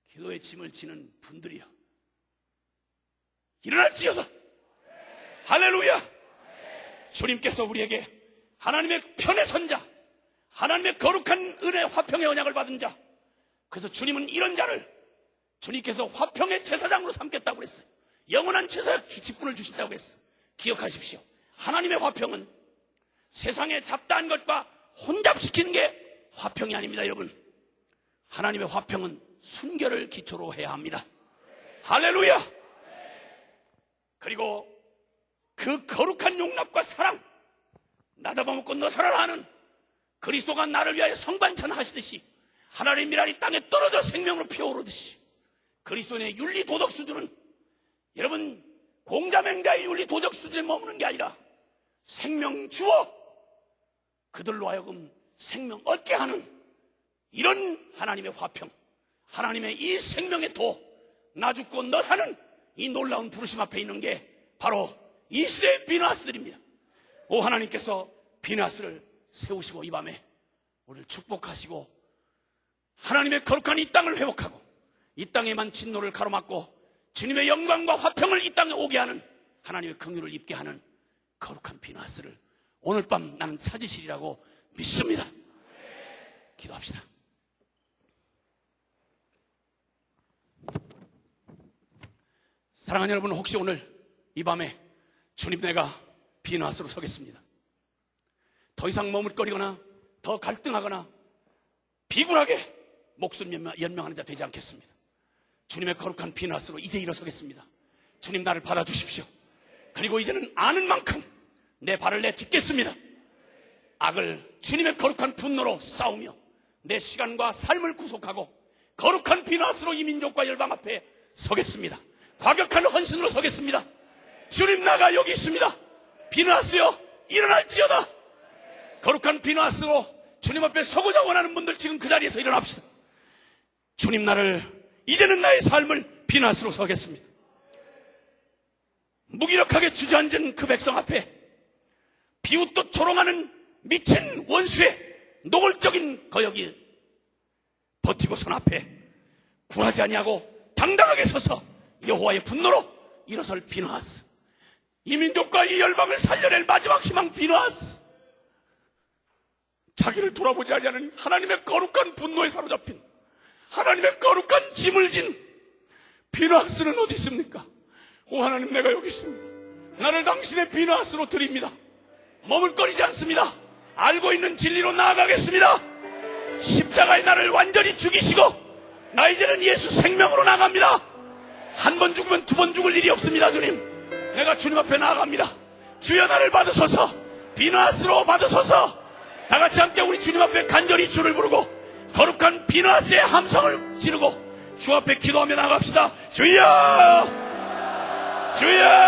기도의 짐을 지는 분들이여 일어날지어다. 할렐루야. 주님께서 우리에게 하나님의 편에 선 자, 하나님의 거룩한 은혜 화평의 언약을 받은 자, 그래서 주님은 이런 자를 주님께서 화평의 제사장으로 삼겠다고 그랬어요. 영원한 제사 직분을 주신다고 했어요. 기억하십시오. 하나님의 화평은 세상의 잡다한 것과 혼잡시키는 게 화평이 아닙니다. 여러분, 하나님의 화평은 순결을 기초로 해야 합니다. 할렐루야. 그리고 그 거룩한 용납과 사랑, 나 잡아먹고 너 살아라 하는 그리스도가 나를 위하여 성반찬 하시듯이 하나님의 미랄이 땅에 떨어져 생명으로 피어오르듯이 그리스도인의 윤리 도덕 수준은 여러분 공자맹자의 윤리 도덕 수준에 머무는 게 아니라 생명 주어 그들로 하여금 생명 얻게 하는 이런 하나님의 화평, 하나님의 이 생명의 도, 나 죽고 너 사는 이 놀라운 부르심 앞에 있는 게 바로 이 시대의 비누아스들입니다. 오 하나님께서 비누아스를 세우시고 이 밤에 우리를 축복하시고 하나님의 거룩한 이 땅을 회복하고 이 땅에만 진노를 가로막고 주님의 영광과 화평을 이 땅에 오게 하는 하나님의 긍휼을 입게 하는 거룩한 비누아스를 오늘 밤 나는 찾으시리라고 믿습니다. 기도합시다. 사랑하는 여러분, 혹시 오늘 이 밤에 주님 내가 비누아스로 서겠습니다. 더 이상 머물거리거나 더 갈등하거나 비굴하게 목숨 연명하는 자 되지 않겠습니다. 주님의 거룩한 비누아스로 이제 일어서겠습니다. 주님 나를 받아주십시오. 그리고 이제는 아는 만큼 내 발을 내딛겠습니다. 악을 주님의 거룩한 분노로 싸우며 내 시간과 삶을 구속하고 거룩한 비누아스로 이 민족과 열방 앞에 서겠습니다. 과격한 헌신으로 서겠습니다. 주님 나가 여기 있습니다. 비누아스여 일어날지어다. 거룩한 비누아스로 주님 앞에 서고자 원하는 분들 지금 그 자리에서 일어납시다. 주님 나를 이제는 나의 삶을 비누아스로 서겠습니다. 무기력하게 주저앉은 그 백성 앞에 비웃도 조롱하는 미친 원수의 노골적인 거역이 버티고 선 앞에 굴하지 아니하고 당당하게 서서 여호와의 분노로 일어설 비누아스, 이 민족과 이 열방을 살려낼 마지막 희망 비누아스, 자기를 돌아보지 아니하는 하나님의 거룩한 분노에 사로잡힌 하나님의 거룩한 짐을 진 비누아스는 어디 있습니까? 오 하나님 내가 여기 있습니다. 나를 당신의 비누아스로 드립니다. 머물거리지 않습니다. 알고 있는 진리로 나아가겠습니다. 십자가에 나를 완전히 죽이시고 나 이제는 예수 생명으로 나갑니다. 한 번 죽으면 두 번 죽을 일이 없습니다. 주님 내가 주님 앞에 나아갑니다. 주여 나를 받으소서. 비누아스로 받으소서. 다 같이 함께 우리 주님 앞에 간절히 주를 부르고 거룩한 비누아스의 함성을 지르고 주 앞에 기도하며 나갑시다. 주여 주여